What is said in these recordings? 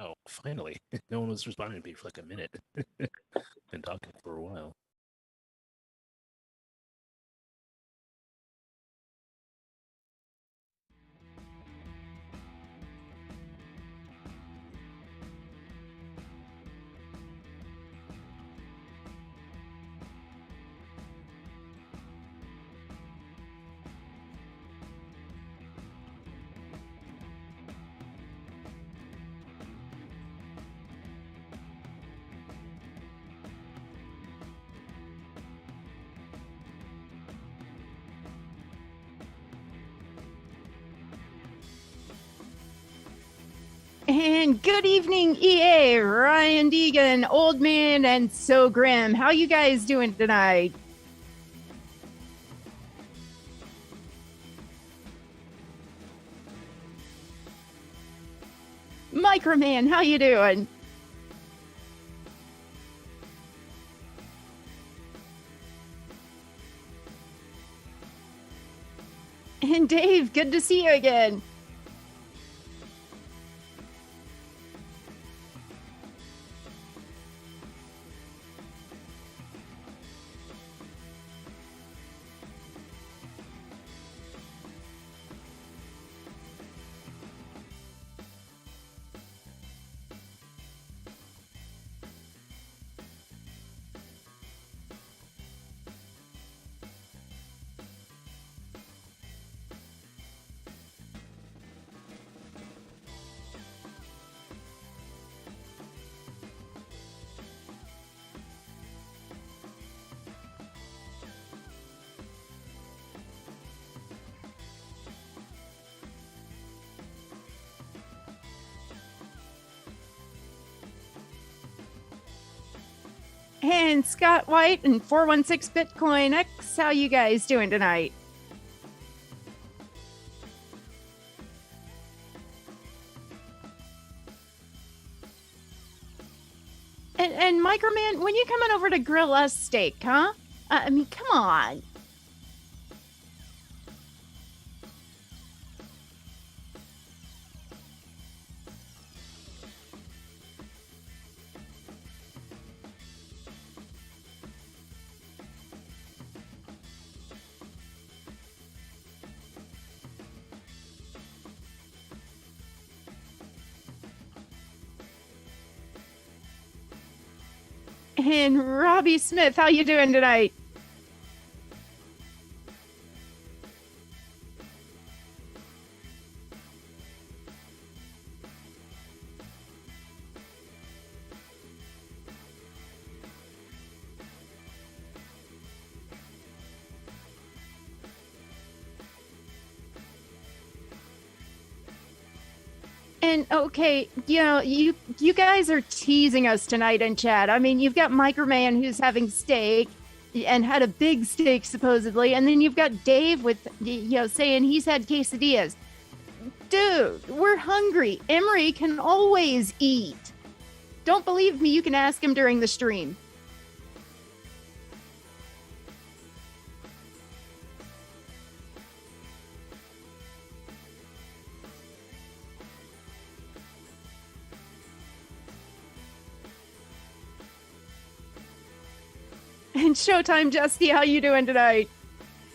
Oh, finally. No one was responding to me for like a minute. Been talking for a while. And good evening, EA, Ryan Deegan, Old Man, and So Grim. How you guys doing tonight? Microman, how you doing? And Dave, good to see you again. And Scott White and 416 Bitcoin X, how you guys doing tonight? And Microman, when you coming over to grill us steak, huh? I mean, come on. And Robbie Smith, how you doing tonight? And okay, you guys are teasing us tonight in chat. I mean, you've got Microman who's having steak and had a big steak supposedly, and then you've got Dave with saying he's had quesadillas. Dude, we're hungry. Emery can always eat. Don't believe me? You can ask him during the stream. And Showtime Justy, how you doing tonight?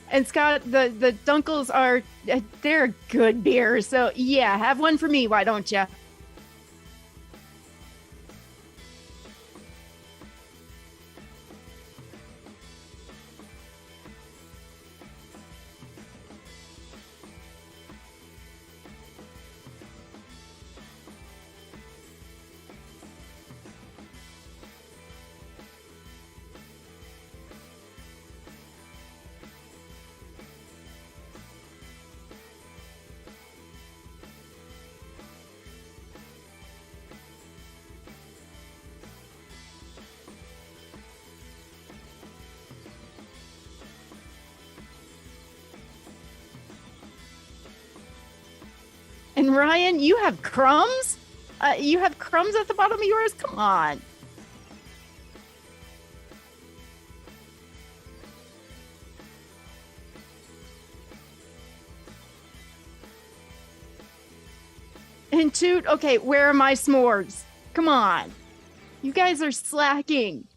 And Scott, the Dunkels are they're a good beer. So yeah, have one for me, why don't you? And Ryan, you have crumbs? You have crumbs at the bottom of yours? Come on. And Toot, okay, where are my s'mores? Come on. You guys are slacking.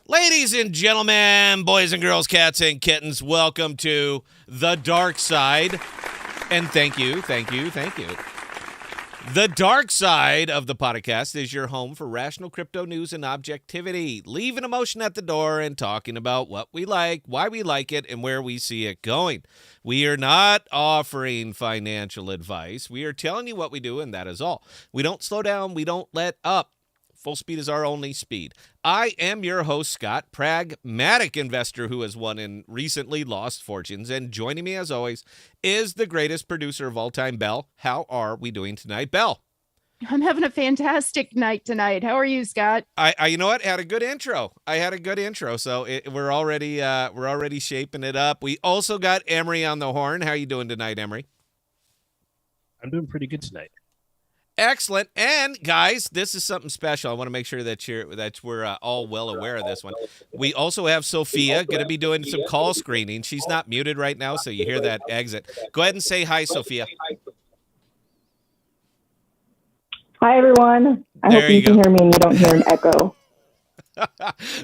Ladies and gentlemen, boys and girls, cats and kittens, welcome to TheDarkside. And thank you. The dark side of the podcast is your home for rational crypto news and objectivity, leaving emotion at the door and talking about what we like, why we like it, and where we see it going. We are not offering financial advice. We are telling you what we do, and that is all. We don't slow down. We don't let up. Full speed is our only speed. I am your host, Scott, pragmatic investor who has won and recently lost fortunes. And joining me, as always, is the greatest producer of all time, Belle. How are we doing tonight, Belle? I'm having a fantastic night tonight. How are you, Scott? I you know what? Had a good intro. So we're already shaping it up. We also got Emery on the horn. How are you doing tonight, Emery? I'm doing pretty good tonight. Excellent. And guys, this is something special. I want to make sure that we're all well aware of this one. We also have Sophia going to be doing some call screening. She's not muted right now, so you hear that exit. Go ahead and say hi, Sophia. Hi, everyone. I hope you can hear me and you don't hear an echo.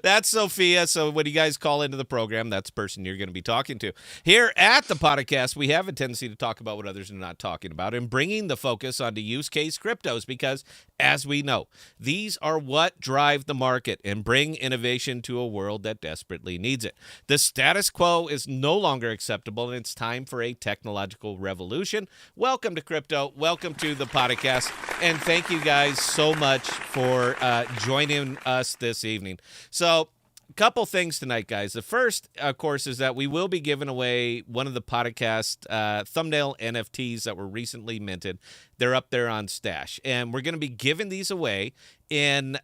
That's Sophia. So when you guys call into the program, that's the person you're going to be talking to. Here at the podcast, we have a tendency to talk about what others are not talking about and bringing the focus onto use case cryptos because, as we know, these are what drive the market and bring innovation to a world that desperately needs it. The status quo is no longer acceptable, and it's time for a technological revolution. Welcome to crypto. Welcome to the podcast. And thank you guys so much for joining us this evening. So, a couple things tonight, guys. The first, of course, is that we will be giving away one of the podcast thumbnail NFTs that were recently minted. They're up there on Stash, and we're going to be giving these away in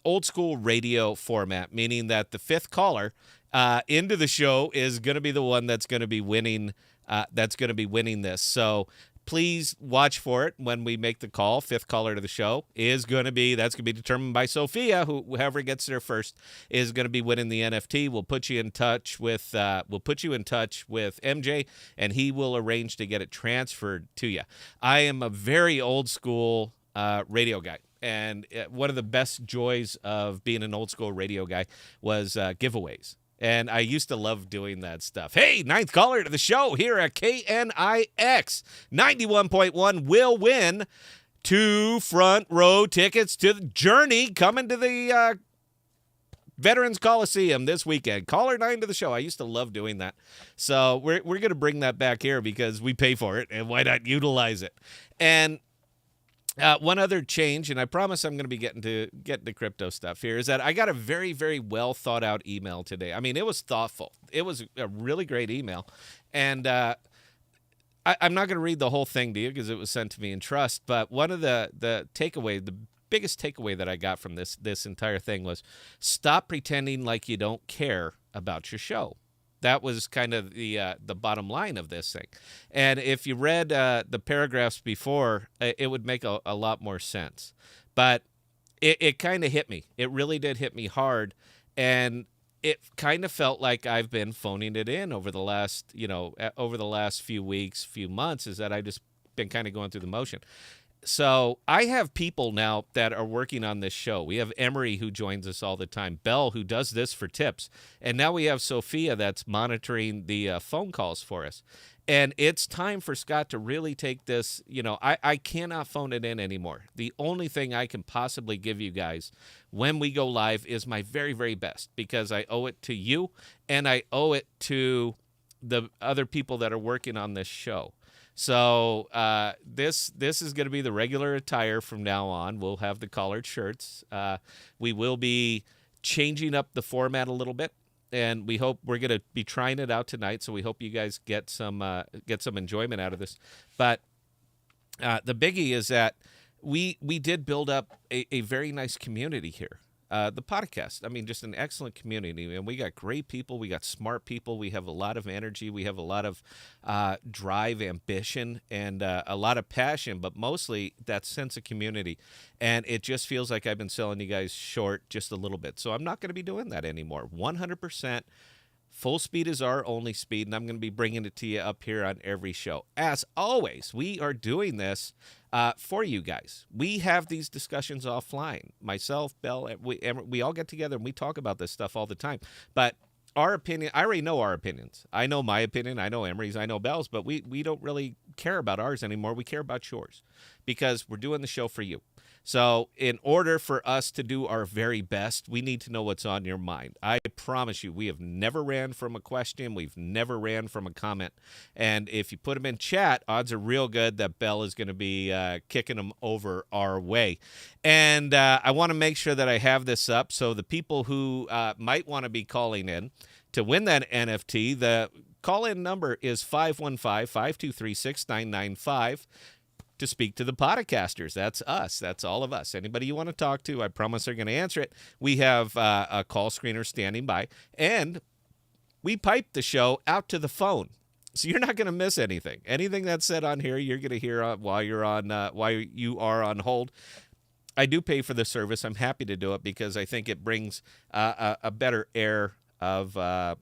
old school radio format, meaning that the fifth caller into the show is going to be the one that's going to be winning. This. So please watch for it when we make the call. Fifth caller to the show that's going to be determined by Sophia. Whoever gets there first is going to be winning the NFT. We'll put you in touch with MJ, and he will arrange to get it transferred to you. I am a very old school radio guy. And one of the best joys of being an old school radio guy was giveaways. And I used to love doing that stuff. Hey, ninth caller to the show here at KNIX 91.1 will win 2 front row tickets to the Journey coming to the Veterans Coliseum this weekend. Caller 9 to the show. I used to love doing that. So we're going to bring that back here because we pay for it, and why not utilize it? And one other change, and I promise I'm going to be getting to crypto stuff here, is that I got a very, very well thought out email today. I mean, it was thoughtful. It was a really great email. And I'm not going to read the whole thing to you because it was sent to me in trust. But one of the biggest takeaway that I got from this entire thing was stop pretending like you don't care about your show. That was kind of the bottom line of this thing. And if you read the paragraphs before, it would make a lot more sense. But it kind of hit me. It really did hit me hard. And it kind of felt like I've been phoning it in over the last few weeks, few months, is that I've just been kind of going through the motion. So I have people now that are working on this show. We have Emery, who joins us all the time, Belle, who does this for tips, and now we have Sophia that's monitoring the phone calls for us. And it's time for Scott to really take this. I cannot phone it in anymore. The only thing I can possibly give you guys when we go live is my very, very best, because I owe it to you and I owe it to the other people that are working on this show. So this is going to be the regular attire from now on. We'll have the collared shirts. We will be changing up the format a little bit. And we hope we're going to be trying it out tonight, so we hope you guys get some enjoyment out of this. But the biggie is that we did build up a very nice community here. The podcast, I mean, just an excellent community. And we got great people. We got smart people. We have a lot of energy. We have a lot of drive, ambition, and a lot of passion, but mostly that sense of community. And it just feels like I've been selling you guys short just a little bit. So I'm not going to be doing that anymore. 100%. Full speed is our only speed, and I'm going to be bringing it to you up here on every show. As always, we are doing this for you guys. We have these discussions offline. Myself, Belle, we all get together and we talk about this stuff all the time. But our opinion, I already know our opinions. I know my opinion. I know Emery's. I know Belle's. But we don't really care about ours anymore. We care about yours because we're doing the show for you. So in order for us to do our very best, we need to know what's on your mind. I promise you, we have never ran from a question. We've never ran from a comment. And if you put them in chat, odds are real good that Belle is going to be kicking them over our way. And I want to make sure that I have this up. So the people who might want to be calling in to win that NFT, the call-in number is 515-523-6995. to speak to the Podocasters. That's us. That's all of us. Anybody you want to talk to, I promise they're going to answer it. We have a call screener standing by, and we pipe the show out to the phone. So you're not going to miss anything. Anything that's said on here, you're going to hear while you are on hold. I do pay for the service. I'm happy to do it because I think it brings a better air of I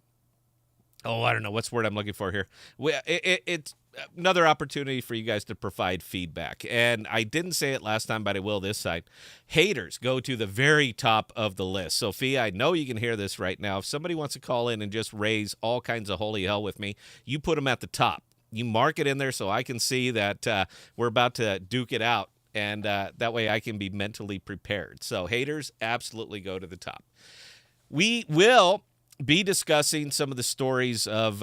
don't know what's the word I'm looking for here. It's another opportunity for you guys to provide feedback. And I didn't say it last time, but I will this side. Haters go to the very top of the list. Sophia, I know you can hear this right now. If somebody wants to call in and just raise all kinds of holy hell with me, you put them at the top. You mark it in there so I can see that we're about to duke it out. And that way I can be mentally prepared. So haters, absolutely go to the top. We will be discussing some of the stories of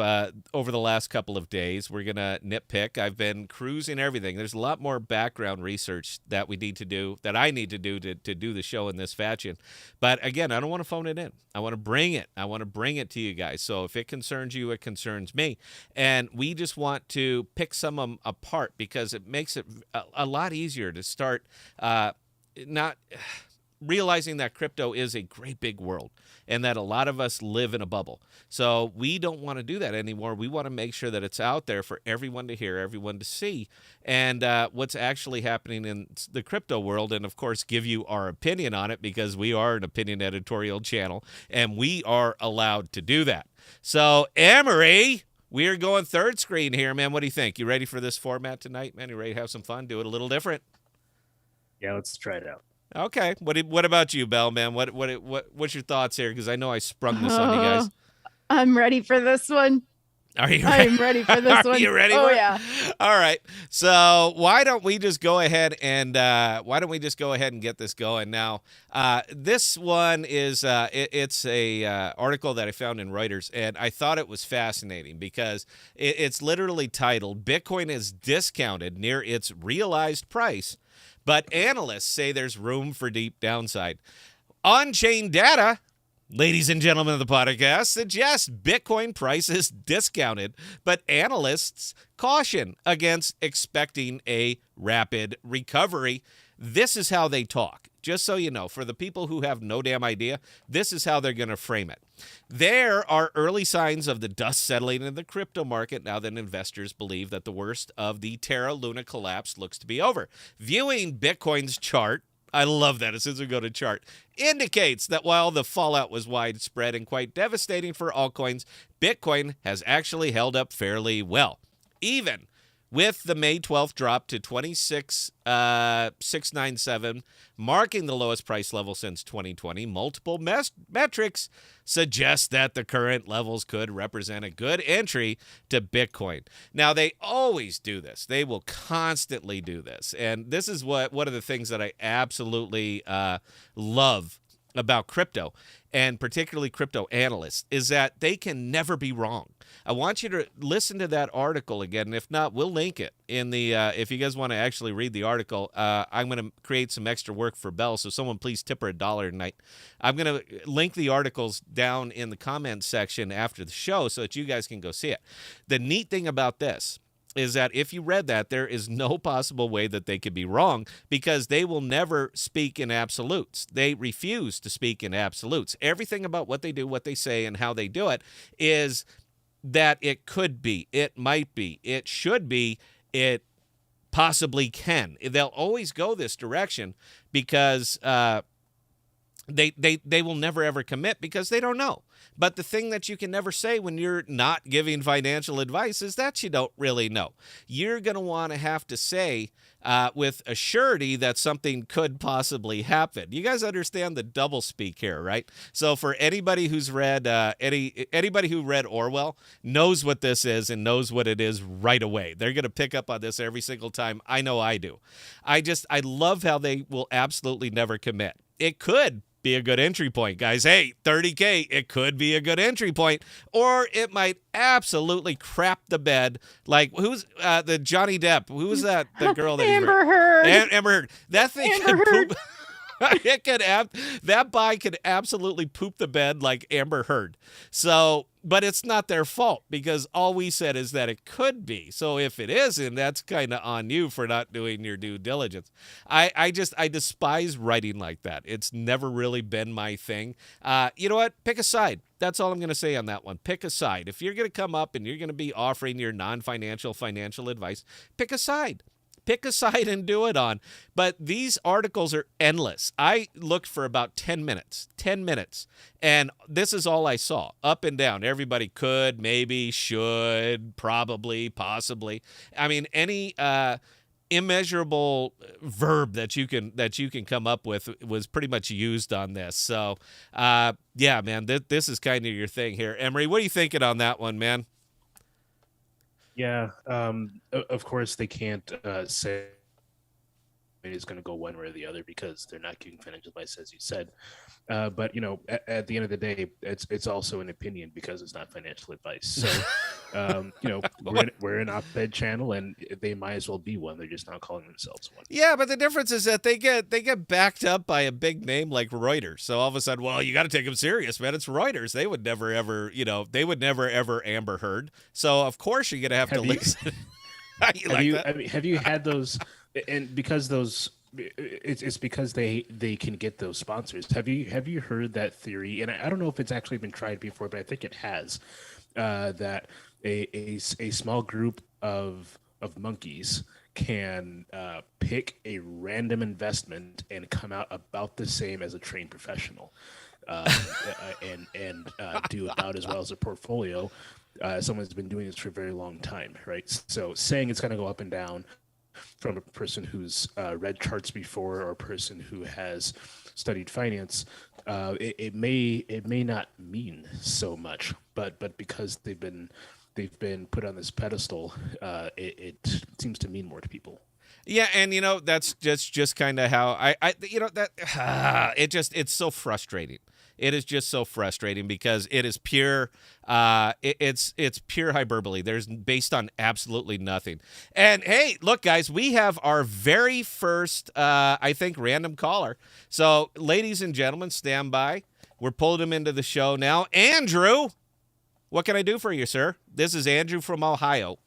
over the last couple of days. We're going to nitpick. I've been cruising everything. There's a lot more background research that we need to do, that I need to do to do the show in this fashion. But again, I don't want to phone it in. I want to bring it. I want to bring it to you guys. So if it concerns you, it concerns me. And we just want to pick some of them apart because it makes it a lot easier to start not realizing that crypto is a great big world and that a lot of us live in a bubble. So we don't want to do that anymore. We want to make sure that it's out there for everyone to hear, everyone to see, and what's actually happening in the crypto world, and of course give you our opinion on it because we are an opinion editorial channel and we are allowed to do that. So Emery, we are going third screen here, man. What do you think? You ready for this format tonight, man? You ready to have some fun? Do it a little different? Yeah, let's try it out. Okay. What about you, Belle, man? What's your thoughts here? Because I know I sprung this on you guys. I'm ready for this one. Are you ready? I'm ready for this one. Are you ready? Oh, for it? yeah. All right. So why don't we just go ahead and get this going now? This one is it's a article that I found in Reuters, and I thought it was fascinating because it's literally titled "Bitcoin is discounted near its realized price, but analysts say there's room for deep downside. On-chain data, ladies and gentlemen of the podcast, suggests Bitcoin price is discounted, but analysts caution against expecting a rapid recovery. This is how they talk. Just so you know, for the people who have no damn idea, this is how they're going to frame it. There are early signs of the dust settling in the crypto market now that investors believe that the worst of the Terra Luna collapse looks to be over. Viewing Bitcoin's chart, I love that as soon as we go to chart, indicates that while the fallout was widespread and quite devastating for altcoins, Bitcoin has actually held up fairly well. Even with the May 12th drop to 26,697, marking the lowest price level since 2020. Multiple metrics suggest that the current levels could represent a good entry to Bitcoin. Now, they always do this. They will constantly do this. And this is one of the things that I absolutely love about crypto, and particularly crypto analysts, is that they can never be wrong. I want you to listen to that article again, and if not, we'll link it in the, if you guys want to actually read the article, I'm going to create some extra work for Belle, so someone please tip her $1 tonight. I'm going to link the articles down in the comments section after the show so that you guys can go see it. The neat thing about this is that if you read that, there is no possible way that they could be wrong, because they will never speak in absolutes. They refuse to speak in absolutes. Everything about what they do, what they say, and how they do it is that it could be, it might be, it should be, it possibly can. They'll always go this direction because they will never ever commit, because they don't know. But the thing that you can never say when you're not giving financial advice is that you don't really know. You're going to want to have to say with a surety that something could possibly happen. You guys understand the double speak here, right? So for anybody who's read anybody who read Orwell knows what this is and knows what it is right away. They're going to pick up on this every single time. I know I do. I love how they will absolutely never commit. It could be a good entry point, guys. Hey, 30K, it could be a good entry point, or it might absolutely crap the bed. Like, who's the Johnny Depp? Who was that? The girl that Amber Heard. Amber Heard. That thing can poop. It could that buy could absolutely poop the bed like Amber Heard. So, but it's not their fault, because all we said is that it could be. So if it isn't, that's kind of on you for not doing your due diligence. I despise writing like that. It's never really been my thing. You know what? Pick a side. That's all I'm going to say on that one. Pick a side. If you're going to come up and you're going to be offering your non-financial financial advice, pick a side. Pick a side and do it on. But these articles are endless. I looked for about 10 minutes, and this is all I saw, up and down. Everybody could, maybe, should, probably, possibly. I mean, any immeasurable verb that you can come up with was pretty much used on this. So, yeah, man, this is kind of your thing here. Emery, what are you thinking on that one, man? Yeah, of course they can't say it's going to go one way or the other, because they're not giving financial advice, as you said. But at the end of the day, it's also an opinion, because it's not financial advice. So, we're an op-ed channel, and they might as well be one. They're just not calling themselves one. Yeah, but the difference is that they get backed up by a big name like Reuters. So all of a sudden, well, you got to take them serious, man. It's Reuters. They would never ever, ever Amber Heard. So of course you're gonna have to listen. Have you had those? And because it's because they can get those sponsors. Have you heard that theory? And I don't know if it's actually been tried before, but I think it has. That a small group of monkeys can pick a random investment and come out about the same as a trained professional, and do about as well as a portfolio. Someone's been doing this for a very long time, right? So saying it's going to go up and down from a person who's read charts before, or a person who has studied finance, it may not mean so much, but because they've been put on this pedestal, it seems to mean more to people. Yeah, and that's just kind of how it's so frustrating. It is just so frustrating, because it is pure it's pure hyperbole. There's based on absolutely nothing. And hey, look guys, we have our very first I think random caller. So ladies and gentlemen, stand by. We're pulling him into the show now. Andrew, what can I do for you, sir? This is Andrew from Ohio.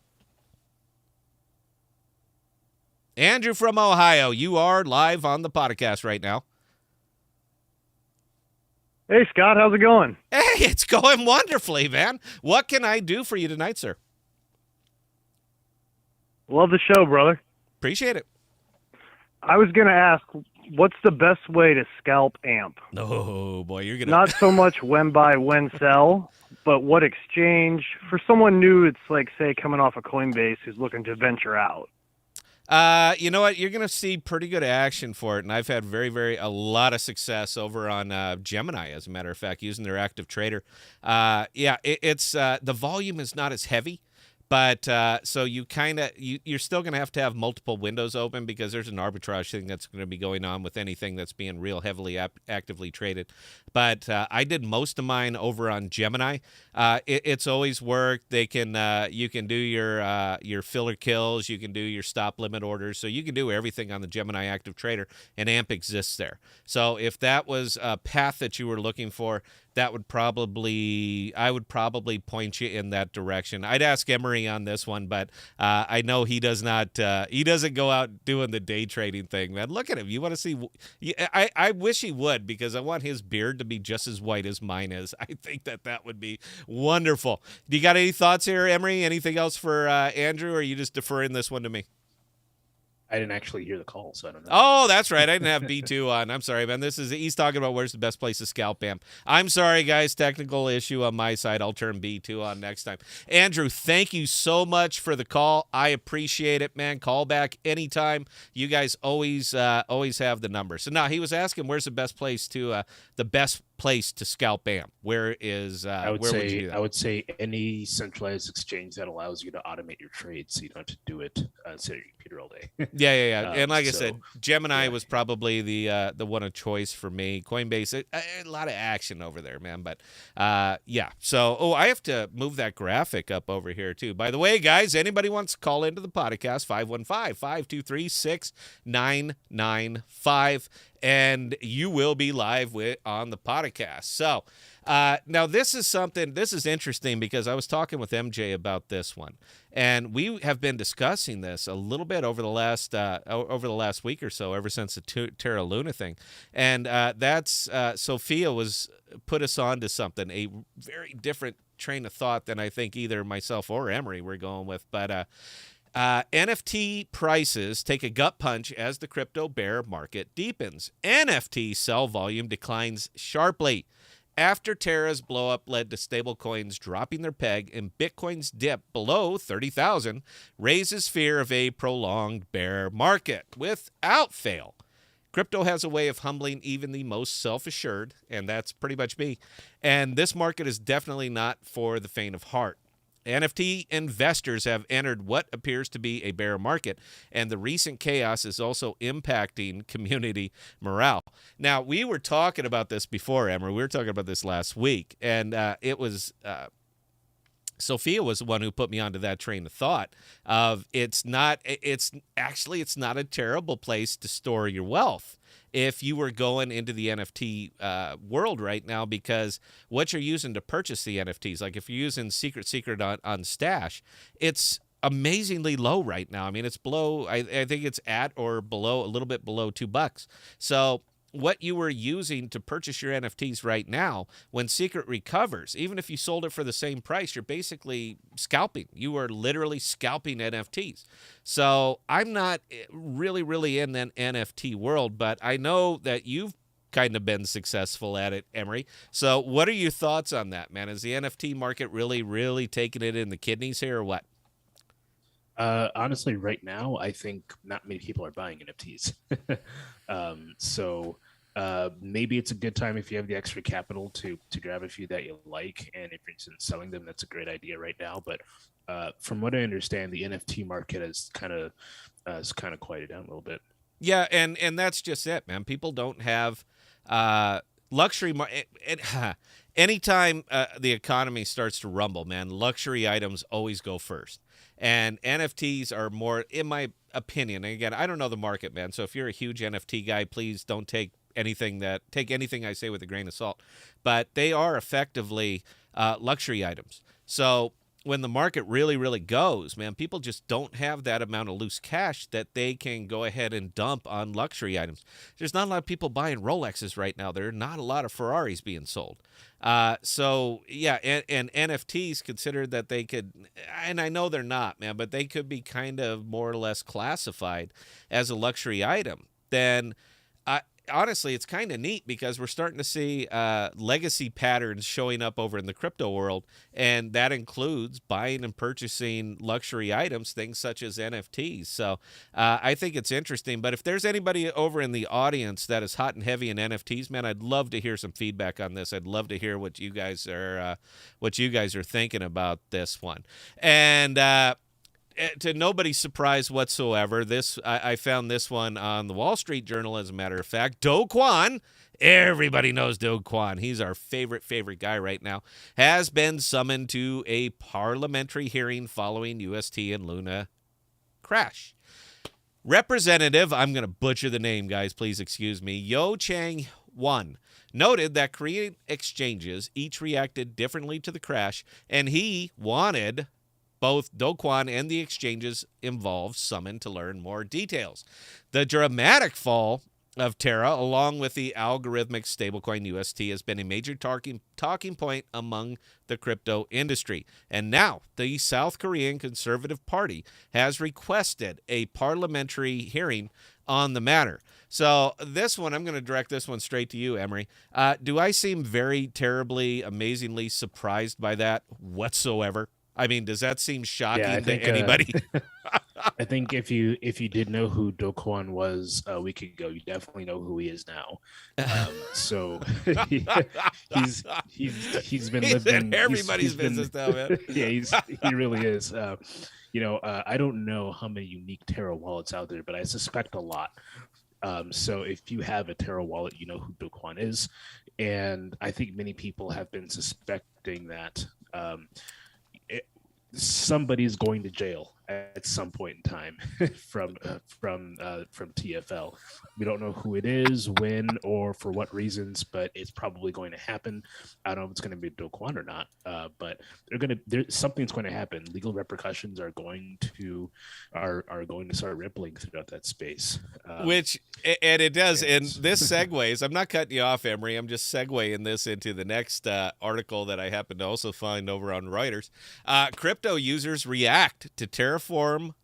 Andrew from Ohio, you are live on the podcast right now. Hey, Scott, how's it going? Hey, it's going wonderfully, man. What can I do for you tonight, sir? Love the show, brother. Appreciate it. I was going to ask, what's the best way to scalp amp? Oh boy, you're gonna Not so much when buy, when sell, but what exchange for someone new. It's like, say, coming off of Coinbase who's looking to venture out. You know what? You're going to see pretty good action for it, and I've had a lot of success over on Gemini, as a matter of fact, using their active trader. It's the volume is not as heavy, but so you're still going to have multiple windows open because there's an arbitrage thing that's going to be going on with anything that's being real heavily actively traded. But I did most of mine over on Gemini. It's always worked. You can do your filler kills, you can do your stop limit orders, so you can do everything on the Gemini active trader, and AMP exists there. So if that was a path that you were looking for, I would probably point you in that direction. I'd ask Emery on this one, but I know he does not. He doesn't go out doing the day trading thing, man. Look at him. You want to see? I wish he would, because I want his beard to be just as white as mine is. I think that would be wonderful. Do you got any thoughts here, Emery? Anything else for Andrew, or are you just deferring this one to me? I didn't actually hear the call, so I don't know. Oh, that's right. I didn't have B2 on. I'm sorry, man. He's talking about where's the best place to scalp amp. I'm sorry, guys. Technical issue on my side. I'll turn B2 on next time. Andrew, thank you so much for the call. I appreciate it, man. Call back anytime. You guys always have the number. So now he was asking, where's the best place to scalp amp? Where would you do that? I would say any centralized exchange that allows you to automate your trades, so you don't have to do it sit at your computer all day. Yeah. And like I said, Gemini was probably the one of choice for me. Coinbase, a lot of action over there, man. But yeah. So, I have to move that graphic up over here too. By the way, guys, anybody wants to call into the podcast, 515-523-6995. And you will be live on the podcast. So now this is interesting, because I was talking with MJ about this one, and we have been discussing this a little bit over the last week or so, ever since the Terra Luna thing. And that's Sophia put us on to something, a very different train of thought than I think either myself or Emery were going with. But NFT prices take a gut punch as the crypto bear market deepens. NFT sell volume declines sharply after Terra's blowup led to stablecoins dropping their peg, and Bitcoin's dip below 30,000 raises fear of a prolonged bear market. Without fail, crypto has a way of humbling even the most self-assured, and that's pretty much me. And this market is definitely not for the faint of heart. NFT investors have entered what appears to be a bear market, and the recent chaos is also impacting community morale. Now, we were talking about this before, Emma. We were talking about this last week, and it was Sophia was the one who put me onto that train of thought of it's not a terrible place to store your wealth if you were going into the NFT world right now, because what you're using to purchase the NFTs, like if you're using Secret on Stash, it's amazingly low right now. I mean, it's below, I think it's at or below, a little bit below $2. So what you were using to purchase your NFTs right now, when Secret recovers, even if you sold it for the same price, you're basically scalping. You are literally scalping NFTs. So I'm not really in that NFT world, but I know that you've kind of been successful at it, Emery. So what are your thoughts on that, man? Is the NFT market really taking it in the kidneys here, or what? Honestly, right now, I think not many people are buying NFTs. So maybe it's a good time if you have the extra capital to grab a few that you like, and if you're interested in selling them, that's a great idea right now. But from what I understand, the NFT market has kind of quieted down a little bit. Yeah, and that's just it, man. People don't have luxury. Anytime the economy starts to rumble, man, luxury items always go first. And NFTs are more, in my opinion, and again, I don't know the market, man. So if you're a huge NFT guy, please don't take anything I say with a grain of salt. But they are effectively luxury items. So when the market really goes, man, people just don't have that amount of loose cash that they can go ahead and dump on luxury items. There's not a lot of people buying Rolexes right now. There are not a lot of Ferraris being sold. So yeah, and NFTs considered that they could, and I know they're not, man, but they could be kind of more or less classified as a luxury item. Then honestly, it's kind of neat because we're starting to see legacy patterns showing up over in the crypto world, and that includes buying and purchasing luxury items, things such as NFTs. So I think it's interesting. But if there's anybody over in the audience that is hot and heavy in NFTs, man, I'd love to hear some feedback on this. I'd love to hear what you guys are thinking about this one. And to nobody's surprise whatsoever, I found this one on the Wall Street Journal, as a matter of fact. Do Kwon, everybody knows Do Kwon. He's our favorite guy right now, has been summoned to a parliamentary hearing following UST and Luna crash. Representative, I'm going to butcher the name, guys, please excuse me, Yo Chang Won noted that Korean exchanges each reacted differently to the crash, and he wanted both Do Kwon and the exchanges involved summoned to learn more details. The dramatic fall of Terra, along with the algorithmic stablecoin UST, has been a major talking point among the crypto industry. And now the South Korean Conservative Party has requested a parliamentary hearing on the matter. So this one, I'm going to direct this one straight to you, Emery. Do I seem very terribly, amazingly surprised by that whatsoever? I mean, does that seem shocking to anybody? I think if you did know who Do Kwon was a week ago, you definitely know who he is now. So he's been living everybody's business now, man. Yeah, he really is. I don't know how many unique Terra wallets out there, but I suspect a lot. So if you have a Terra wallet, you know who Do Kwon is, and I think many people have been suspecting that. Somebody's going to jail at some point in time from TFL. We don't know who it is, when, or for what reasons, but it's probably going to happen. I don't know if it's going to be Do Kwon or not, but something's going to happen. Legal repercussions are going to start rippling throughout that space. And it does. And this segues. I'm not cutting you off, Emery. I'm just segueing this into the next article that I happen to also find over on Reuters. Crypto users react to Terraform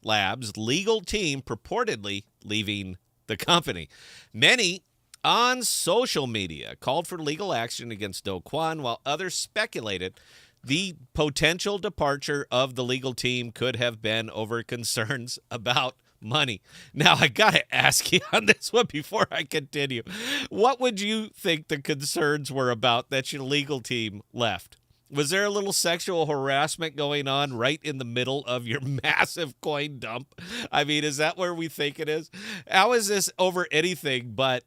Labs' legal team purportedly leaving the company. Many on social media called for legal action against Do Kwon, while others speculated the potential departure of the legal team could have been over concerns about money. Now, I got to ask you on this one before I continue. What would you think the concerns were about that your legal team left? Was there a little sexual harassment going on right in the middle of your massive coin dump? I mean, is that where we think it is? How is this over anything but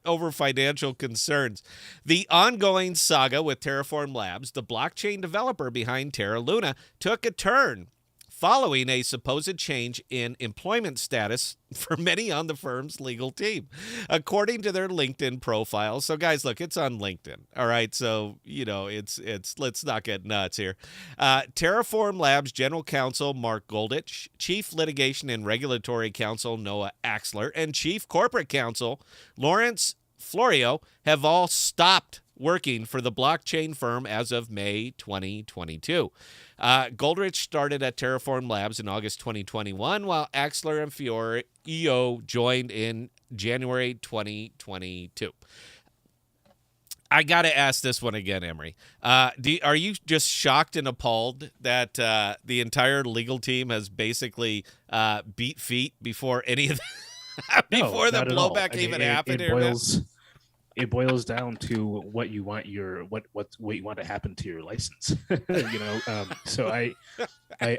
over financial concerns? The ongoing saga with Terraform Labs, the blockchain developer behind Terra Luna, took a turn following a supposed change in employment status for many on the firm's legal team, according to their LinkedIn profile. So, guys, look, it's on LinkedIn. All right, so it's let's not get nuts here. Terraform Labs General Counsel Mark Goldich, Chief Litigation and Regulatory Counsel Noah Axler, and Chief Corporate Counsel Lawrence Florio have all stopped working for the blockchain firm as of May 2022. Goldrich started at Terraform Labs in August 2021, while Axler and Florio joined in January 2022. I got to ask this one again, Emery. Are you just shocked and appalled that the entire legal team has basically beat feet before any of the blowback even happened? It boils down to what you want what you want to happen to your license. So I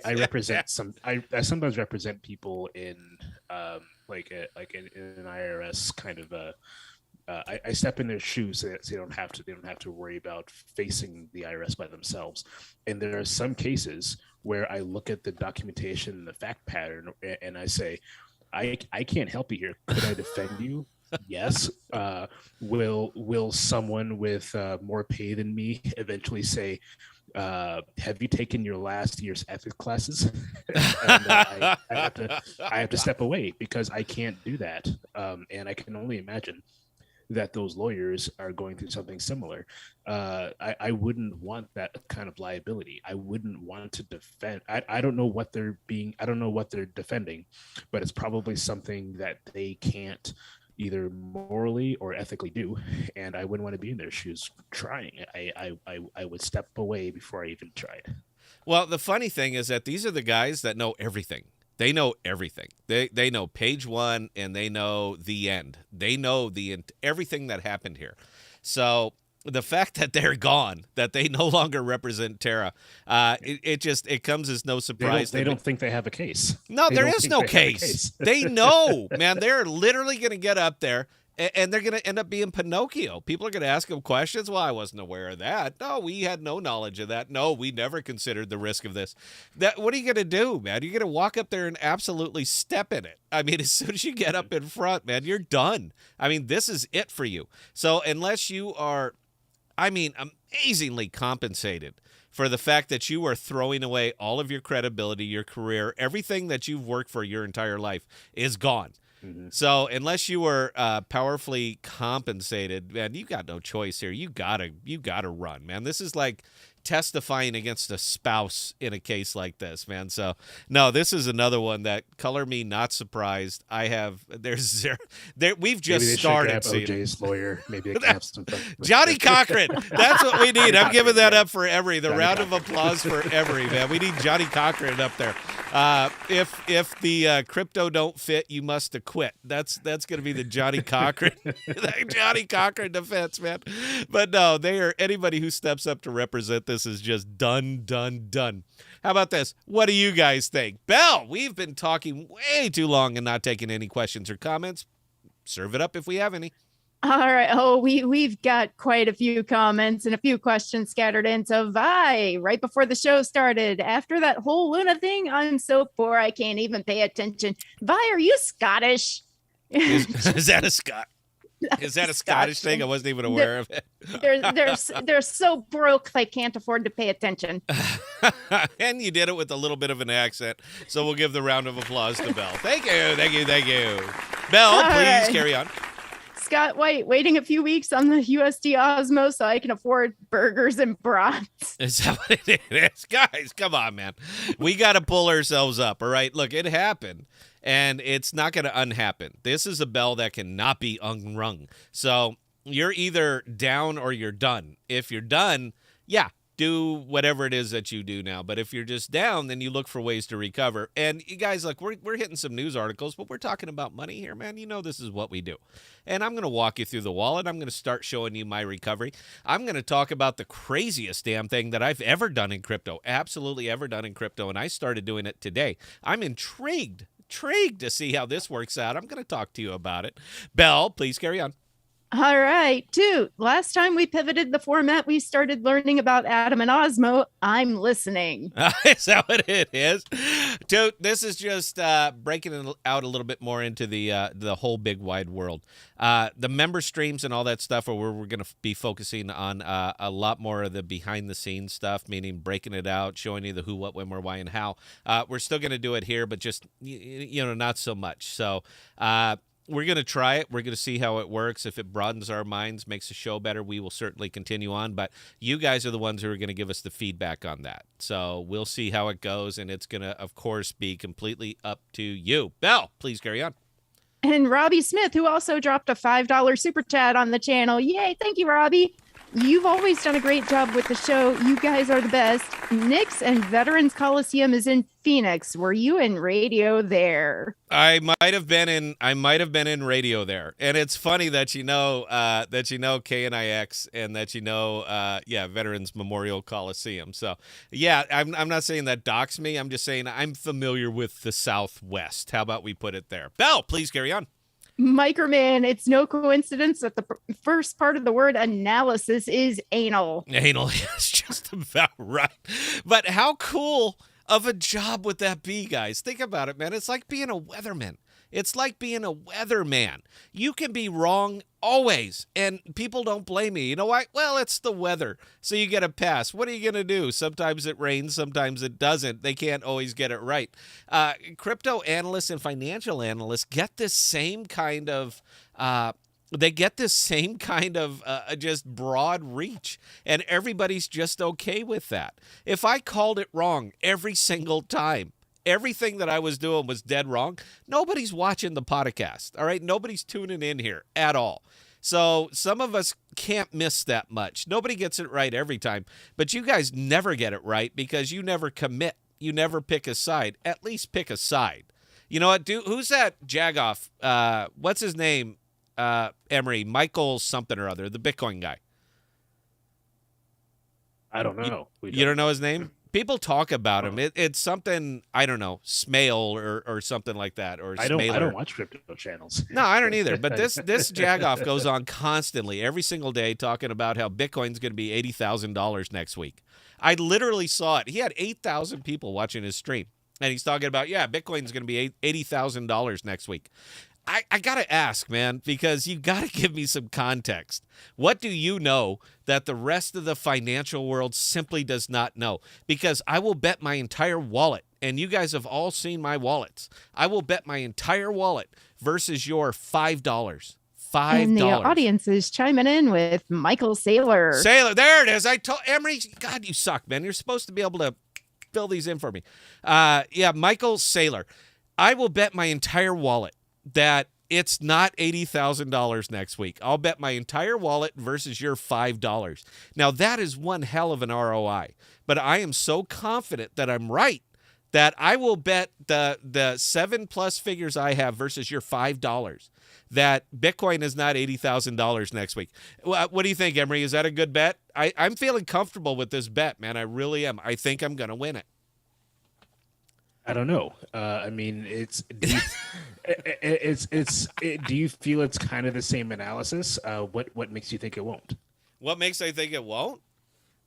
represent I sometimes represent people in like an IRS kind of I step in their shoes so they don't have to worry about facing the IRS by themselves. And there are some cases where I look at the documentation and the fact pattern and I say, I can't help you here. Could I defend you? Yes. Will someone with more pay than me eventually say, have you taken your last year's ethics classes? And I have to step away because I can't do that. And I can only imagine that those lawyers are going through something similar. I wouldn't want that kind of liability. I wouldn't want to defend. I don't know what they're defending, but it's probably something that they can't either morally or ethically do, and I wouldn't want to be in their shoes trying. I would step away before I even tried. Well, the funny thing is that these are the guys that know everything. They know everything. They know page one and they know the end. They know everything that happened here. So the fact that they're gone, that they no longer represent Terra, it comes as no surprise. They don't think they have a case. No, there is no case. They know, man. They're literally going to get up there, and they're going to end up being Pinocchio. People are going to ask them questions. Well, I wasn't aware of that. No, we had no knowledge of that. No, we never considered the risk of this. What are you going to do, man? You're going to walk up there and absolutely step in it. I mean, as soon as you get up in front, man, you're done. I mean, this is it for you. So unless you are, amazingly compensated for the fact that you are throwing away all of your credibility, your career, everything that you've worked for your entire life is gone. Mm-hmm. So unless you were powerfully compensated, man, you got no choice here. You gotta run, man. This is like testifying against a spouse in a case like this, man. So no, this is another one that color me not surprised. We've just maybe started seeing OJ's lawyer. Maybe some Johnny Cochran. That's what we need. I'm giving that up for Every. The round of applause for Every, man. We need Johnny Cochran up there. If the crypto don't fit, you must acquit. That's going to be the Johnny Cochran, Johnny Cochran defense, man. But no, anybody who steps up to represent this is just done. How about this? What do you guys think? Belle, we've been talking way too long and not taking any questions or comments. Serve it up if we have any. All right. Oh, we've got quite a few comments and a few questions scattered in. So Vi, right before the show started, after that whole Luna thing, I'm so poor I can't even pay attention. Vi, are you Scottish? Is that a Scott? Is that a Scottish thing? I wasn't even aware of it. They're so broke they can't afford to pay attention. And you did it with a little bit of an accent. So we'll give the round of applause to Belle. Thank you. Belle, please carry on. Scott White, waiting a few weeks on the USD Osmo so I can afford burgers and brats. Is that what it is? Guys, come on, man. We got to pull ourselves up, all right? Look, it happened, and it's not going to unhappen. This is a bell that cannot be unrung. So you're either down or you're done. If you're done, yeah, do whatever it is that you do now. But if you're just down, then you look for ways to recover. And you guys, look, we're hitting some news articles, but we're talking about money here, man. You know this is what we do. And I'm going to walk you through the wallet. I'm going to start showing you my recovery. I'm going to talk about the craziest damn thing that I've ever done in crypto, absolutely ever done in crypto, and I started doing it today. I'm intrigued to see how this works out. I'm going to talk to you about it. Belle, please carry on. All right, Toot. Last time we pivoted the format, we started learning about Adam and Osmo. I'm listening. Is that what it is? Toot, this is just breaking it out a little bit more into the whole big wide world. The member streams and all that stuff are where we're going to be focusing on a lot more of the behind-the-scenes stuff, meaning breaking it out, showing you the who, what, when, where, why, and how. We're still going to do it here, but just, not so much. So, we're going to try it. We're going to see how it works. If it broadens our minds, makes the show better, we will certainly continue on. But you guys are the ones who are going to give us the feedback on that. So we'll see how it goes, and it's going to, of course, be completely up to you. Belle, please carry on. And Robbie Smith, who also dropped a $5 super chat on the channel. Yay, thank you, Robbie. You've always done a great job with the show. You guys are the best. Nick's and Veterans Coliseum is in Phoenix. Were you in radio there? I might have been in radio there. And it's funny that you know KNIX and that Veterans Memorial Coliseum. So yeah, I'm not saying that docks me. I'm just saying I'm familiar with the Southwest. How about we put it there? Belle, please carry on. Microman, it's no coincidence that the first part of the word analysis is anal. Anal is just about right. But how cool of a job would that be, guys? Think about it, man. It's like being a weatherman. You can be wrong always, and people don't blame you. You know why? Well, it's the weather, so you get a pass. What are you going to do? Sometimes it rains, sometimes it doesn't. They can't always get it right. Crypto analysts and financial analysts get this same kind of just broad reach, and everybody's just okay with that. If I called it wrong every single time, everything that I was doing was dead wrong, nobody's watching the podcast, all right? Nobody's tuning in here at all. So some of us can't miss that much. Nobody gets it right every time, but you guys never get it right because you never commit. You never pick a side. At least pick a side. You know what? Who's that Jagoff? What's his name? Emery, Michael something or other, the Bitcoin guy. I don't know. You don't know his name? People talk about him. It's something, I don't know, Smale or something like that. Or I don't watch crypto channels. No, I don't either. But this Jagoff goes on constantly, every single day, talking about how Bitcoin's going to be $80,000 next week. I literally saw it. He had 8,000 people watching his stream. And he's talking about, Bitcoin's going to be $80,000 next week. I got to ask, man, because you got to give me some context. What do you know that the rest of the financial world simply does not know? Because I will bet my entire wallet, and you guys have all seen my wallets, I will bet my entire wallet versus your $5. $5. And the audience is chiming in with Michael Saylor. Saylor, there it is. I told Emery, God, you suck, man. You're supposed to be able to fill these in for me. Michael Saylor. I will bet my entire wallet that it's not $80,000 next week. I'll bet my entire wallet versus your $5. Now, that is one hell of an ROI. But I am so confident that I'm right that I will bet the 7+ figures I have versus your $5 that Bitcoin is not $80,000 next week. What do you think, Emery? Is that a good bet? I'm feeling comfortable with this bet, man. I really am. I think I'm going to win it. I don't know. I mean, do you feel it's kind of the same analysis? What makes you think it won't? What makes I think it won't?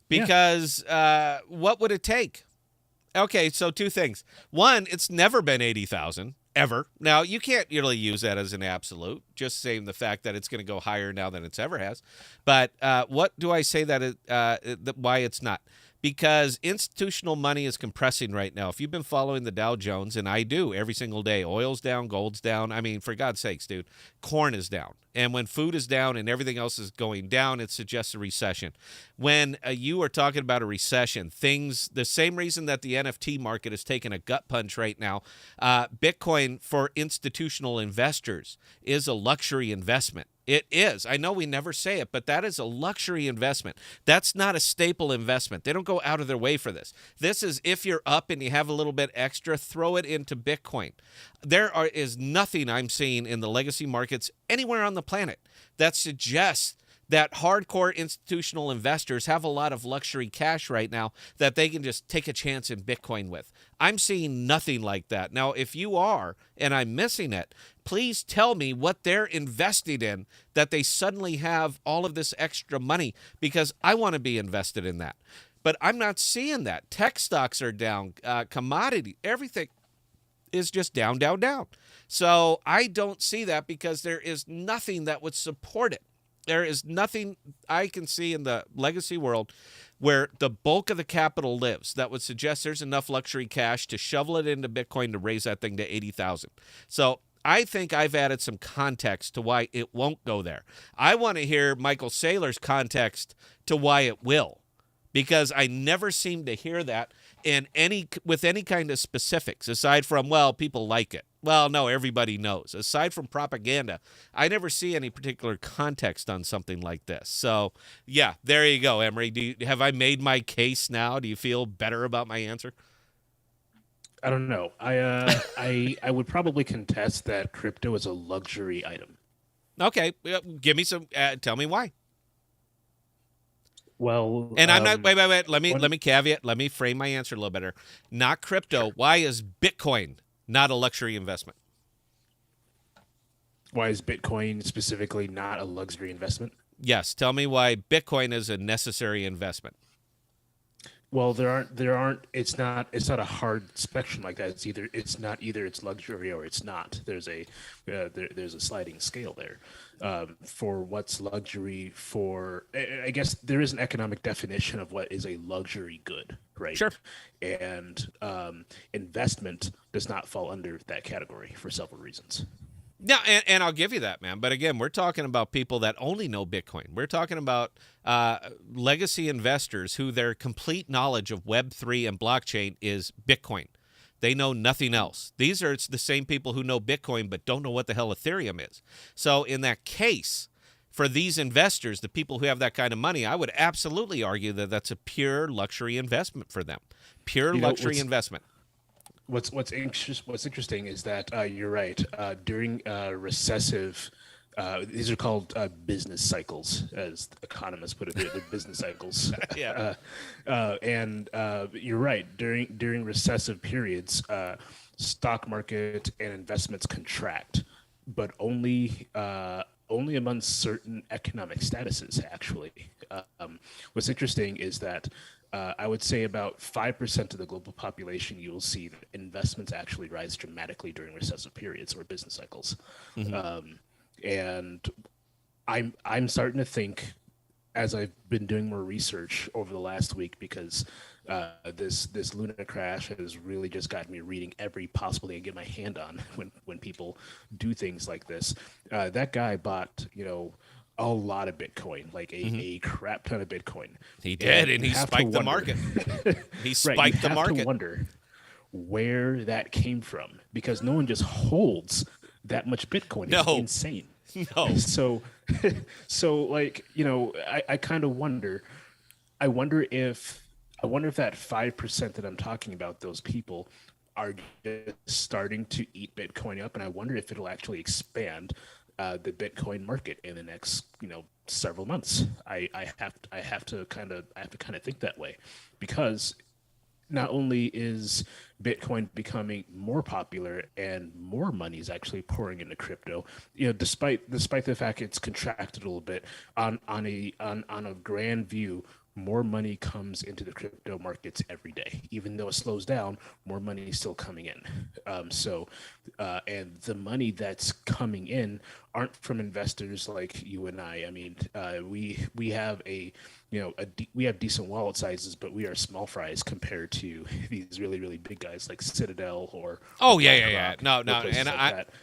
Because what would it take? Okay, so two things. One, it's never been 80,000 ever. Now, you can't really use that as an absolute, just saying the fact that it's going to go higher now than it's ever has. But what do I say why it's not? Because institutional money is compressing right now. If you've been following the Dow Jones, and I do every single day, oil's down, gold's down. I mean, for God's sakes, dude, corn is down. And when food is down and everything else is going down, it suggests a recession. When you are talking about a recession, the same reason that the NFT market is taking a gut punch right now, Bitcoin for institutional investors is a luxury investment. It is. I know we never say it, but that is a luxury investment. That's not a staple investment. They don't go out of their way for this. This is if you're up and you have a little bit extra, throw it into Bitcoin. There is nothing I'm seeing in the legacy markets anywhere on the planet that suggests that hardcore institutional investors have a lot of luxury cash right now that they can just take a chance in Bitcoin with. I'm seeing nothing like that. Now, if you are, and I'm missing it, please tell me what they're invested in that they suddenly have all of this extra money, because I want to be invested in that. But I'm not seeing that. Tech stocks are down, commodity, everything is just down, down, down. So I don't see that because there is nothing that would support it. There is nothing I can see in the legacy world where the bulk of the capital lives that would suggest there's enough luxury cash to shovel it into Bitcoin to raise that thing to 80,000. So I think I've added some context to why it won't go there. I want to hear Michael Saylor's context to why it will, because I never seem to hear that with any kind of specifics, aside from, well, people like it. Well, no, everybody knows. Aside from propaganda, I never see any particular context on something like this. So, yeah, there you go, Emery. Have I made my case now? Do you feel better about my answer? I don't know. I would probably contest that crypto is a luxury item. Okay, give me some. Tell me why. Well, and I'm not. Wait. Let me caveat. Let me frame my answer a little better. Not crypto. Why is Bitcoin not a luxury investment? Why is Bitcoin specifically not a luxury investment? Yes. Tell me why Bitcoin is a necessary investment. Well, there aren't. It's not a hard spectrum like that. It's not either it's luxury or it's not. There's a sliding scale there for what's luxury. For I guess there is an economic definition of what is a luxury good, right? Sure. And investment does not fall under that category for several reasons. Yeah, and I'll give you that, man. But again, we're talking about people that only know Bitcoin. We're talking about legacy investors who their complete knowledge of Web3 and blockchain is Bitcoin. They know nothing else. These are the same people who know Bitcoin but don't know what the hell Ethereum is. So in that case, for these investors, the people who have that kind of money, I would absolutely argue that that's a pure luxury investment for them. Pure luxury investment. What's interesting is that you're right. During recessive, these are called business cycles, as economists put it. They're business cycles. Yeah. And you're right. During recessive periods, stock market and investments contract, but only among certain economic statuses. Actually, what's interesting is that. I would say about 5% of the global population, you will see that investments actually rise dramatically during recessive periods or business cycles. And I'm starting to think, as I've been doing more research over the last week, because this Luna crash has really just gotten me reading every possible thing I get my hand on when people do things like this. That guy bought, a lot of Bitcoin, like a crap ton of Bitcoin. He did, and he spiked the market. He spiked the market. You have to wonder where that came from, because no one just holds that much Bitcoin. It's insane. No. So like, I kind of wonder. I wonder if that 5% that I'm talking about, those people are just starting to eat Bitcoin up, and I wonder if it'll actually expand the Bitcoin market in the next, several months. I have to kind of think that way, because not only is Bitcoin becoming more popular and more money is actually pouring into crypto, despite the fact it's contracted a little bit on a grand view. More money comes into the crypto markets every day. Even though it slows down, more money is still coming in. And the money that's coming in aren't from investors like you and I. I mean, we have we have decent wallet sizes, but we are small fries compared to these really, really big guys like Citadel or. Oh yeah. No,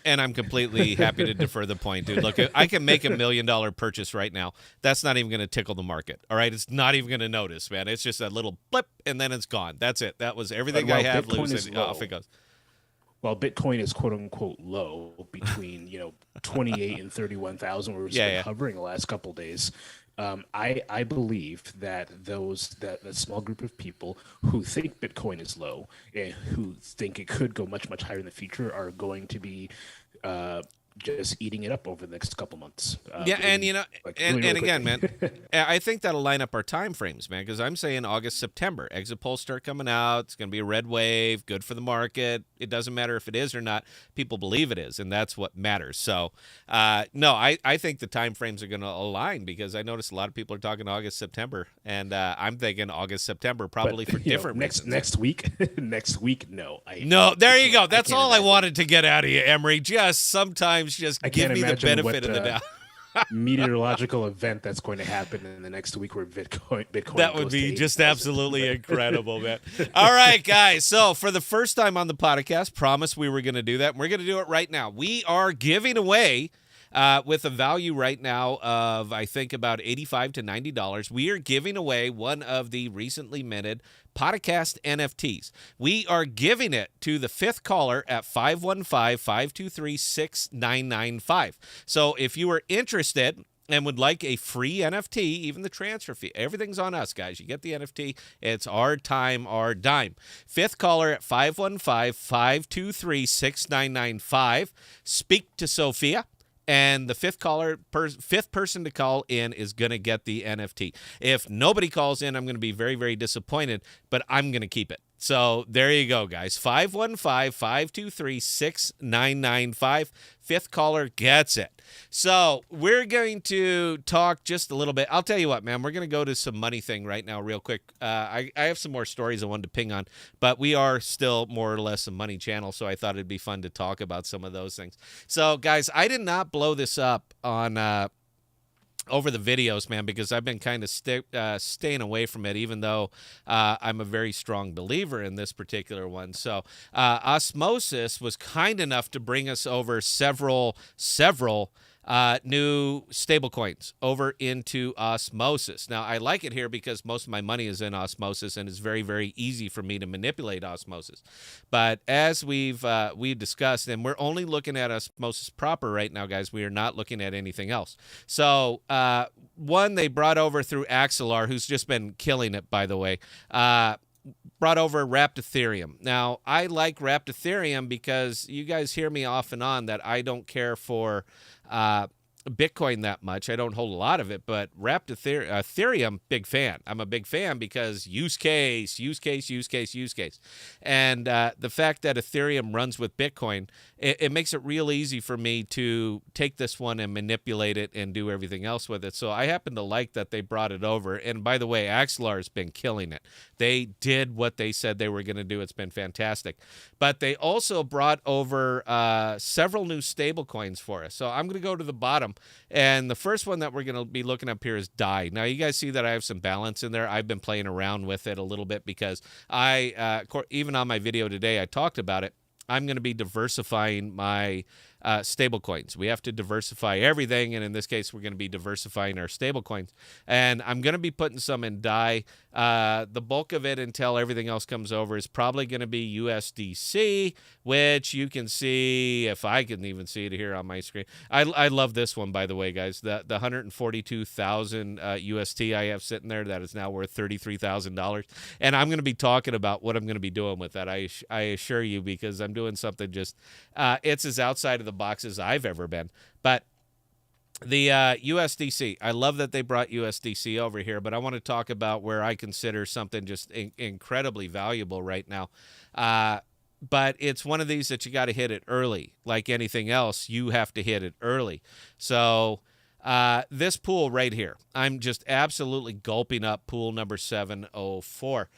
and I'm completely happy to defer the point, dude. Look, I can make $1 million purchase right now. That's not even going to tickle the market. All right, it's not even going to notice, man. It's just a little blip, and then it's gone. That's it. That was everything I have. Lose it. Off it goes. While Bitcoin is quote unquote low between 28 and 31,000, where it's been hovering the last couple of days. I believe that that small group of people who think Bitcoin is low and who think it could go much, much higher in the future are going to be just eating it up over the next couple months. And again, man, I think that'll line up our time frames, man, because I'm saying August, September. Exit polls start coming out. It's going to be a red wave, good for the market. It doesn't matter if it is or not. People believe it is, and that's what matters. So, no, I think the time frames are going to align, because I noticed a lot of people are talking August, September, and I'm thinking August, September, probably for different reasons. Next week, no. There you go. That's all I wanted to get out of you, Emery. Just sometimes just give me the benefit of the doubt. Meteorological event that's going to happen in the next week where Bitcoin that would be just absolutely incredible, man. All right, guys, so for the first time on the podcast, promised we were going to do that, and we're going to do it right now. We are giving away with a value right now of, I think, about $85 to $90. We are giving away one of the recently minted Podcast NFTs. We are giving it to the fifth caller at 515-523-6995. So if you are interested and would like a free NFT, even the transfer fee, everything's on us, guys. You get the NFT. It's our time, our dime. Fifth caller at 515-523-6995. Speak to Sophia. And the fifth person to call in is going to get the NFT. If nobody calls in, I'm going to be very, very disappointed, but I'm going to keep it. So there you go, guys. 515-523-6995. Fifth caller gets it. So we're going to talk just a little bit. I'll tell you what, man. We're going to go to some money thing right now real quick. I have some more stories I wanted to ping on, but we are still more or less a money channel, so I thought it'd be fun to talk about some of those things. So, guys, I did not blow this up on over the videos, man, because I've been kind of staying away from it, even though I'm a very strong believer in this particular one. So Osmosis was kind enough to bring us over several new stablecoins over into Osmosis. Now, I like it here because most of my money is in Osmosis, and it's very, very easy for me to manipulate Osmosis. But as we've discussed, and we're only looking at Osmosis proper right now, guys. We are not looking at anything else. So, one they brought over through Axelar, who's just been killing it, by the way. Brought over Wrapped Ethereum. Now, I like Wrapped Ethereum because you guys hear me off and on that I don't care for Bitcoin that much. I don't hold a lot of it, but Wrapped Ethereum, big fan. I'm a big fan because use case. And the fact that Ethereum runs with Bitcoin, it makes it real easy for me to take this one and manipulate it and do everything else with it. So I happen to like that they brought it over. And by the way, Axelar has been killing it. They did what they said they were going to do. It's been fantastic. But they also brought over several new stable coins for us. So I'm going to go to the bottom. And the first one that we're going to be looking up here is DAI. Now, you guys see that I have some balance in there. I've been playing around with it a little bit because even on my video today, I talked about it. I'm going to be diversifying my stable coins. We have to diversify everything, and in this case, we're going to be diversifying our stable coins. And I'm going to be putting some in DAI. The bulk of it until everything else comes over is probably going to be USDC, which you can see, if I can even see it here on my screen. I love this one, by the way, guys. The 142,000 UST I have sitting there that is now worth $33,000. And I'm going to be talking about what I'm going to be doing with that, I assure you, because I'm doing something just, it's as outside of the box as I've ever been. But the USDC, I love that they brought USDC over here, but I want to talk about where I consider something just incredibly valuable right now. But it's one of these that you got to hit it early. Like anything else, you have to hit it early. So this pool right here, I'm just absolutely gulping up pool number 704.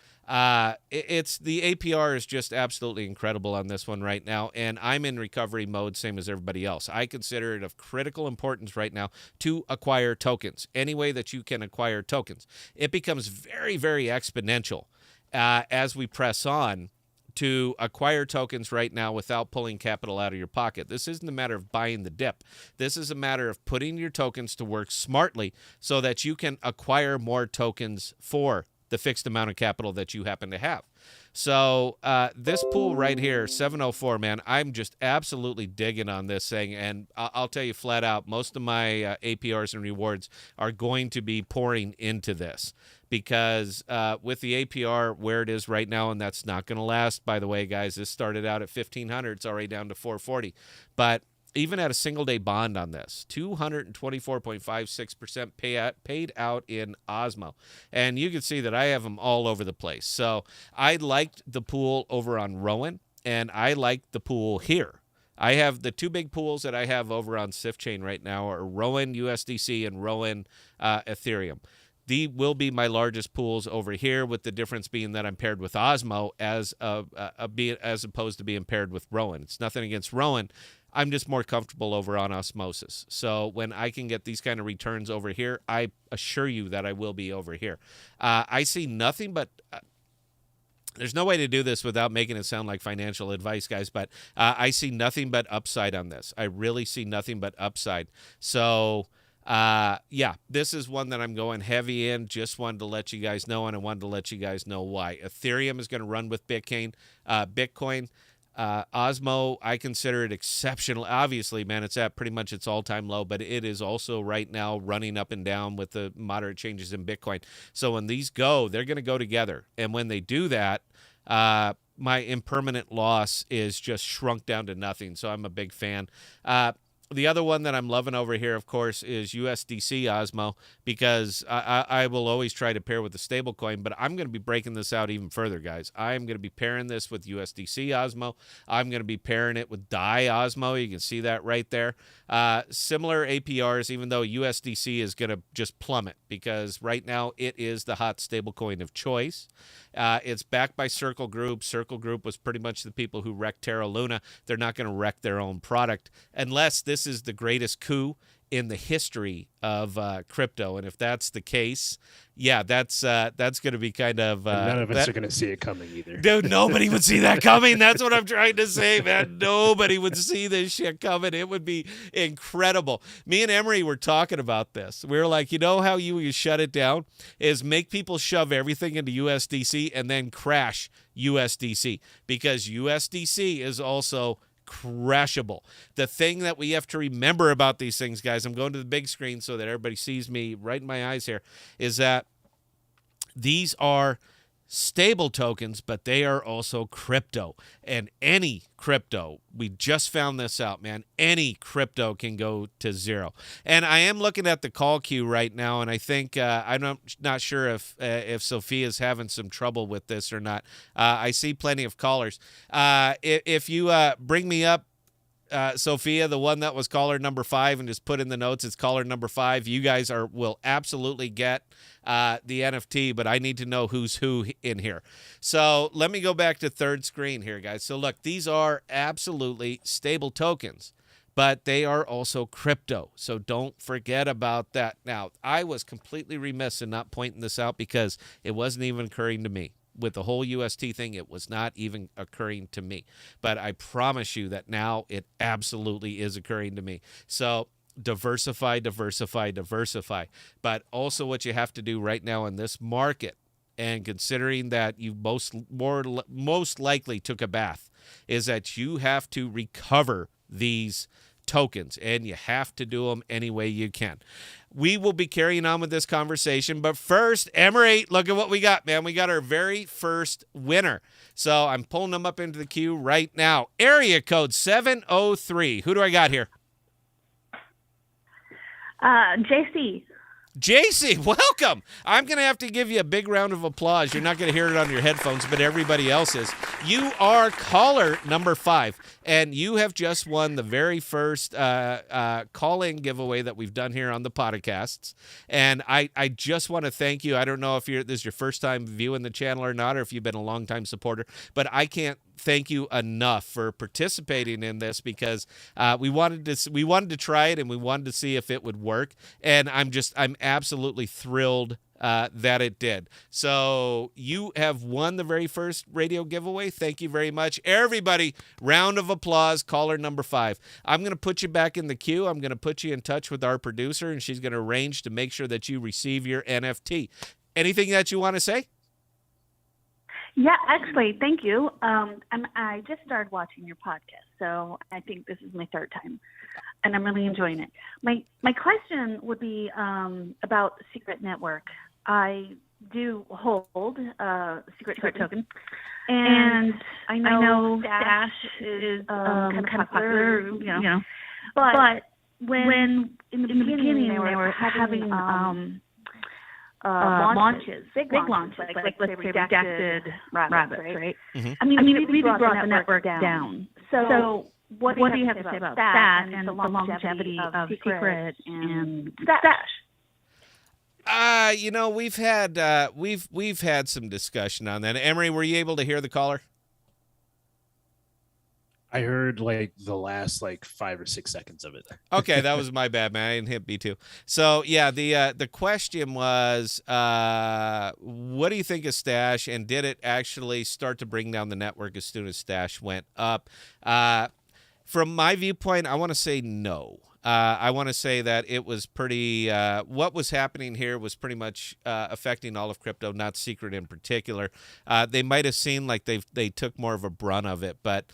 It's the APR is just absolutely incredible on this one right now, and I'm in recovery mode, same as everybody else. I consider it of critical importance right now to acquire tokens. Any way that you can acquire tokens, it becomes very, very exponential as we press on to acquire tokens right now without pulling capital out of your pocket. This isn't a matter of buying the dip. This is a matter of putting your tokens to work smartly so that you can acquire more tokens for the fixed amount of capital that you happen to have. So this pool right here, 704, man, I'm just absolutely digging on this thing. And I'll tell you flat out, most of my APRs and rewards are going to be pouring into this. Because with the APR where it is right now, and that's not going to last, by the way, guys, this started out at 1,500. It's already down to 440. But even at a single-day bond on this, 224.56% paid out in Osmo. And you can see that I have them all over the place. So I liked the pool over on Rowan, and I liked the pool here. I have the two big pools that I have over on SIFT right now are Rowan USDC and Rowan Ethereum. These will be my largest pools over here, with the difference being that I'm paired with Osmo as opposed to being paired with Rowan. It's nothing against Rowan. I'm just more comfortable over on Osmosis. So when I can get these kind of returns over here, I assure you that I will be over here. I see nothing but... there's no way to do this without making it sound like financial advice, guys, but I see nothing but upside on this. I really see nothing but upside. So... yeah, this is one that I'm going heavy in. Just wanted to let you guys know, and I wanted to let you guys know why. Ethereum is going to run with Bitcoin. Osmo, I consider it exceptional. Obviously, man, it's at pretty much its all-time low, but it is also right now running up and down with the moderate changes in Bitcoin. So when these go, they're going to go together. And when they do that, my impermanent loss is just shrunk down to nothing. So I'm a big fan. The other one that I'm loving over here, of course, is USDC Osmo, because I will always try to pair with the stablecoin, but I'm going to be breaking this out even further, guys. I'm going to be pairing this with USDC Osmo. I'm going to be pairing it with DAI Osmo. You can see that right there. Similar APRs, even though USDC is going to just plummet, because right now it is the hot stablecoin of choice. It's backed by Circle Group. Circle Group was pretty much the people who wrecked Terra Luna. They're not going to wreck their own product unless this this is the greatest coup in the history of crypto. And if that's the case, yeah, that's going to be kind of none of us are going to see it coming either. Dude, nobody would see that coming. That's what I'm trying to say, man. Nobody would see this shit coming. It would be incredible. Me and Emery were talking about this. We were like, you know how you shut it down is make people shove everything into USDC and then crash USDC, because USDC is also crashable. The thing that we have to remember about these things, guys, I'm going to the big screen so that everybody sees me right in my eyes here, is that these are stable tokens, but they are also crypto. And any crypto, we just found this out, man, any crypto can go to zero. And I am looking at the call queue right now, and I think I'm not sure if Sophia's having some trouble with this or not. I see plenty of callers. If you bring me up, Sophia, the one that was caller number 5, and just put in the notes it's caller number 5. You guys will absolutely get the NFT, but I need to know who's who in here. So let me go back to third screen here, guys. So look, these are absolutely stable tokens, but they are also crypto. So don't forget about that. Now, I was completely remiss in not pointing this out because it wasn't even occurring to me. With the whole UST thing, it was not even occurring to me. But I promise you that now it absolutely is occurring to me. So diversify, diversify, diversify. But also what you have to do right now in this market, and considering that you most likely took a bath, is that you have to recover these tokens, and you have to do them any way you can. We will be carrying on with this conversation, but first, Emery, look at what we got, man. We got our very first winner. So I'm pulling them up into the queue right now. Area code 703. Who do I got here? JC. JC, welcome. I'm going to have to give you a big round of applause. You're not going to hear it on your headphones, but everybody else is. You are caller number 5, and you have just won the very first call-in giveaway that we've done here on the podcasts. And I just want to thank you. I don't know if this is your first time viewing the channel or not, or if you've been a long-time supporter, but I can't thank you enough for participating in this, because we wanted to try it, and we wanted to see if it would work, and I'm absolutely thrilled that it did. So you have won the very first radio giveaway. Thank you very much, everybody. Round of applause. Caller number 5. I'm going to put you back in the queue. I'm going to put you in touch with our producer, and she's going to arrange to make sure that you receive your NFT. Anything that you want to say? Yeah, actually, thank you. I just started watching your podcast, so I think this is my 3rd time, and I'm really enjoying it. My question would be about Secret Network. I do hold a Secret token, and I know Stash is kind of popular, you know. But when in the beginning they were having launches, big launches, like let's say redacted rabbits, right? Mm-hmm. I mean, it really brought the network down. So what do you have to say about that and the longevity of Secret and Stash? We've had some discussion on that. Emery, were you able to hear the caller? I heard like the last 5 or 6 seconds of it. Okay, that was my bad, man. I didn't hit B2. So yeah, the question was, what do you think of Stash, and did it actually start to bring down the network as soon as Stash went up? From my viewpoint, I want to say no. I want to say that it was pretty, what was happening here was pretty much affecting all of crypto, not Secret in particular. They might have seen like they took more of a brunt of it, but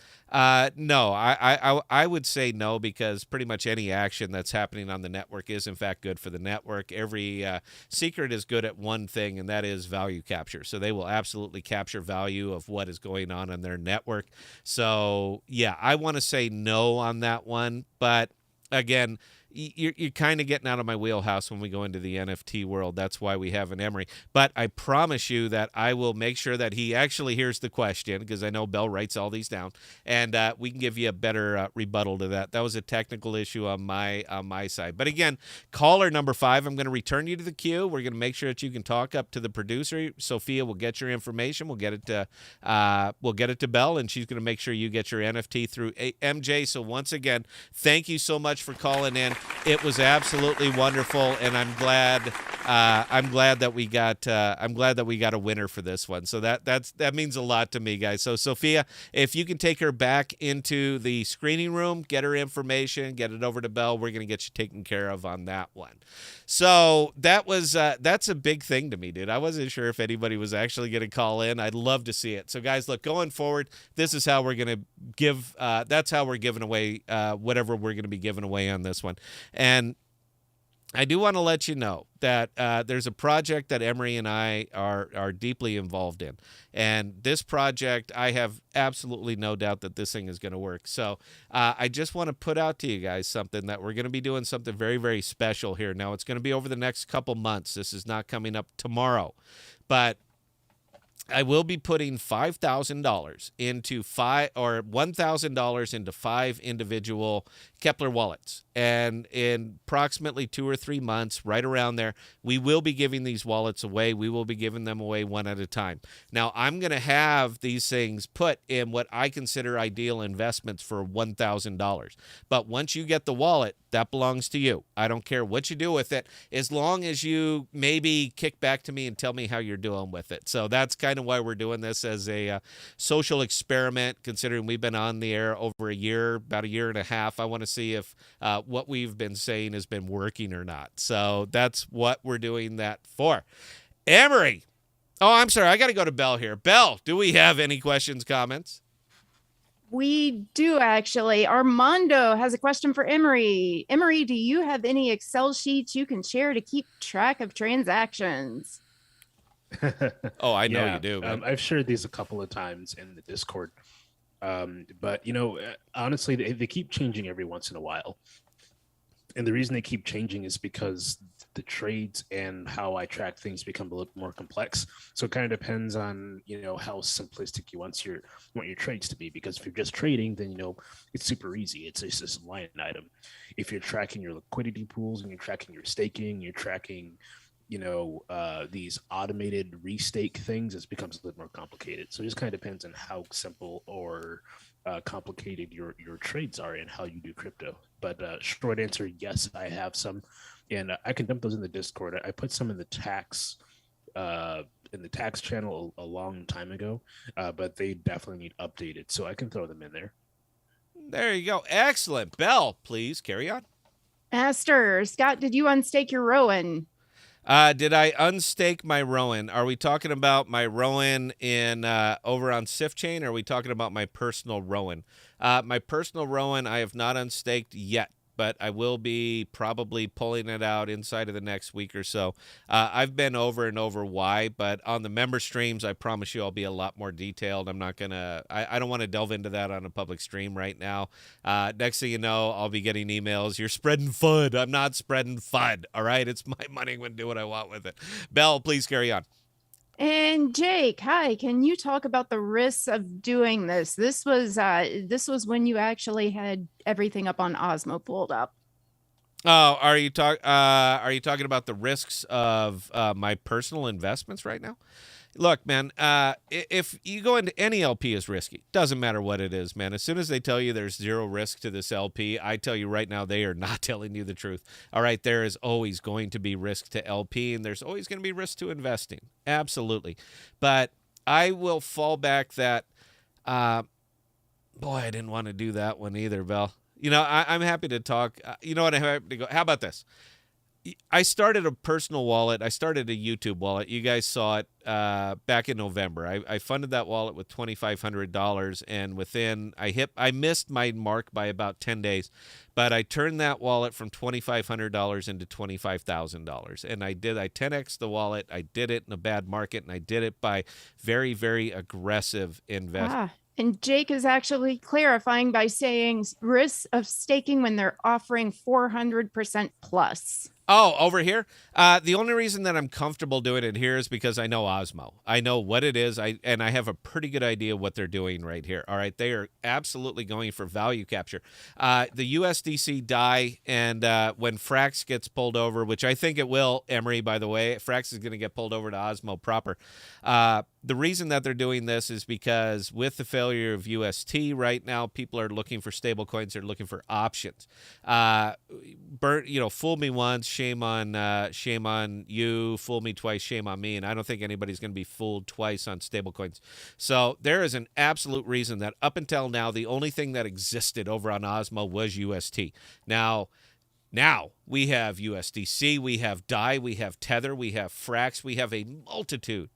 no, I would say no, because pretty much any action that's happening on the network is in fact good for the network. Every Secret is good at one thing, and that is value capture. So they will absolutely capture value of what is going on their network. So yeah, I want to say no on that one, but again, you're kind of getting out of my wheelhouse when we go into the NFT world. That's why we have an Emery. But I promise you that I will make sure that he actually hears the question, because I know Bell writes all these down, and we can give you a better rebuttal to that. That was a technical issue on my side. But again, caller number 5, I'm going to return you to the queue. We're going to make sure that you can talk up to the producer. Sophia will get your information. We'll get it to Bell, and she's going to make sure you get your NFT through MJ. So once again, thank you so much for calling in. It was absolutely wonderful, and I'm glad that we got a winner for this one. So that means a lot to me, guys. So Sophia, if you can take her back into the screening room, get her information, get it over to Bell, we're going to get you taken care of on that one. So that's a big thing to me, dude. I wasn't sure if anybody was actually going to call in. I'd love to see it. So guys, look, going forward, this is how we're going to give. That's how we're giving away whatever we're going to be giving away on this one. And I do want to let you know that there's a project that Emery and I are deeply involved in. And this project, I have absolutely no doubt that this thing is going to work. So I just want to put out to you guys something that we're going to be doing something very, very special here. Now, it's going to be over the next couple months. This is not coming up tomorrow. But I will be putting $5,000 into $1,000 into 5 individual Kepler wallets. And in approximately 2 or 3 months, right around there, we will be giving these wallets away. We will be giving them away one at a time. Now, I'm going to have these things put in what I consider ideal investments for $1,000. But once you get the wallet, that belongs to you. I don't care what you do with it, as long as you maybe kick back to me and tell me how you're doing with it. So that's kind of why we're doing this as a social experiment, considering we've been on the air over a year, about a year and a half. I want to see if what we've been saying has been working or not. So that's what we're doing that for. Emery. Oh, I'm sorry. I got to go to Bell here. Bell, do we have any questions, comments? We do, actually. Armando has a question for Emery. Emery, do you have any Excel sheets you can share to keep track of transactions? Oh, I know you do. I've shared these a couple of times in the Discord. But, honestly, they keep changing every once in a while. And the reason they keep changing is because the trades and how I track things become a little more complex. So it kind of depends on, how simplistic you want your trades to be. Because if you're just trading, then, it's super easy. It's just a line item. If you're tracking your liquidity pools and you're tracking your staking, you're tracking, these automated restake things, it becomes a little more complicated. So it just kind of depends on how simple or complicated your trades are and how you do crypto. But short answer, yes, I have some, and I can dump those in the Discord. I put some in the tax channel a long time ago, but they definitely need updated, so I can throw them in there. There you go. Excellent. Bell, please carry on. Master Scott, did you unstake your Rowan? Did I unstake my Rowan? Are we talking about my Rowan in over on Sif Chain, or are we talking about my personal Rowan? My personal Rowan, I have not unstaked yet, but I will be probably pulling it out inside of the next week or so. I've been over and over why, but on the member streams, I promise you I'll be a lot more detailed. I'm not going to, I don't want to delve into that on a public stream right now. Next thing you know, I'll be getting emails. You're spreading FUD. I'm not spreading FUD. All right. It's my money. I'm going to do what I want with it. Bell, please carry on. And Jake, hi, can you talk about the risks of doing this? This was when you actually had everything up on Osmo pulled up. Oh, are you talking about the risks of my personal investments right now? Look, man, if you go into any LP is risky. Doesn't matter what it is, man. As soon as they tell you there's zero risk to this LP, I tell you right now they are not telling you the truth. All right, there is always going to be risk to LP, and there's always going to be risk to investing. Absolutely. But I will fall back that, boy, I didn't want to do that one either, Bell. I'm happy to talk. You know what? I'm happy to go. How about this? I started a personal wallet. I started a YouTube wallet. You guys saw it back in November. I funded that wallet with $2,500, and I missed my mark by about 10 days, but I turned that wallet from $2,500 into $25,000, and I 10x the wallet. I did it in a bad market, and I did it by very, very aggressive investment. And Jake is actually clarifying by saying risks of staking when they're offering 400% plus. Oh, over here? The only reason that I'm comfortable doing it here is because I know Osmo. I know what it is, and I have a pretty good idea what they're doing right here. All right, they are absolutely going for value capture. The USDC DAI, and when Frax gets pulled over, which I think it will, Emery, by the way, Frax is going to get pulled over to Osmo proper. The reason that they're doing this is because with the failure of UST right now, people are looking for stable coins. They're looking for options. Fool me once, shame on you. Fool me twice, shame on me. And I don't think anybody's going to be fooled twice on stable coins. So there is an absolute reason that up until now, the only thing that existed over on Osmo was UST. Now we have USDC, we have DAI, we have Tether, we have Frax, we have a multitude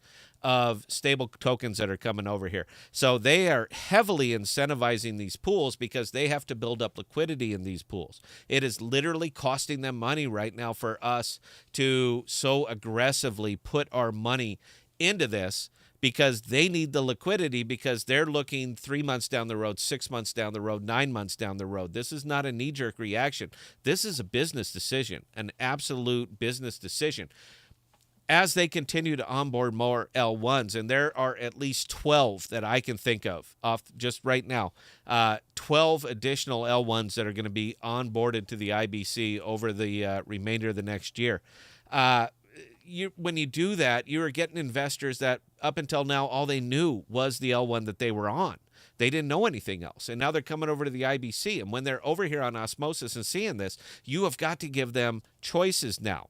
of stable tokens that are coming over here. So they are heavily incentivizing these pools because they have to build up liquidity in these pools. It is literally costing them money right now for us to so aggressively put our money into this because they need the liquidity because they're looking 3 months down the road, 6 months down the road, 9 months down the road. This is not a knee-jerk reaction. This is a business decision, an absolute business decision. As they continue to onboard more L1s, and there are at least 12 that I can think of off just right now, 12 additional L1s that are going to be onboarded to the IBC over the remainder of the next year. When you do that, you are getting investors that up until now, all they knew was the L1 that they were on. They didn't know anything else. And now they're coming over to the IBC. And when they're over here on Osmosis and seeing this, you have got to give them choices now.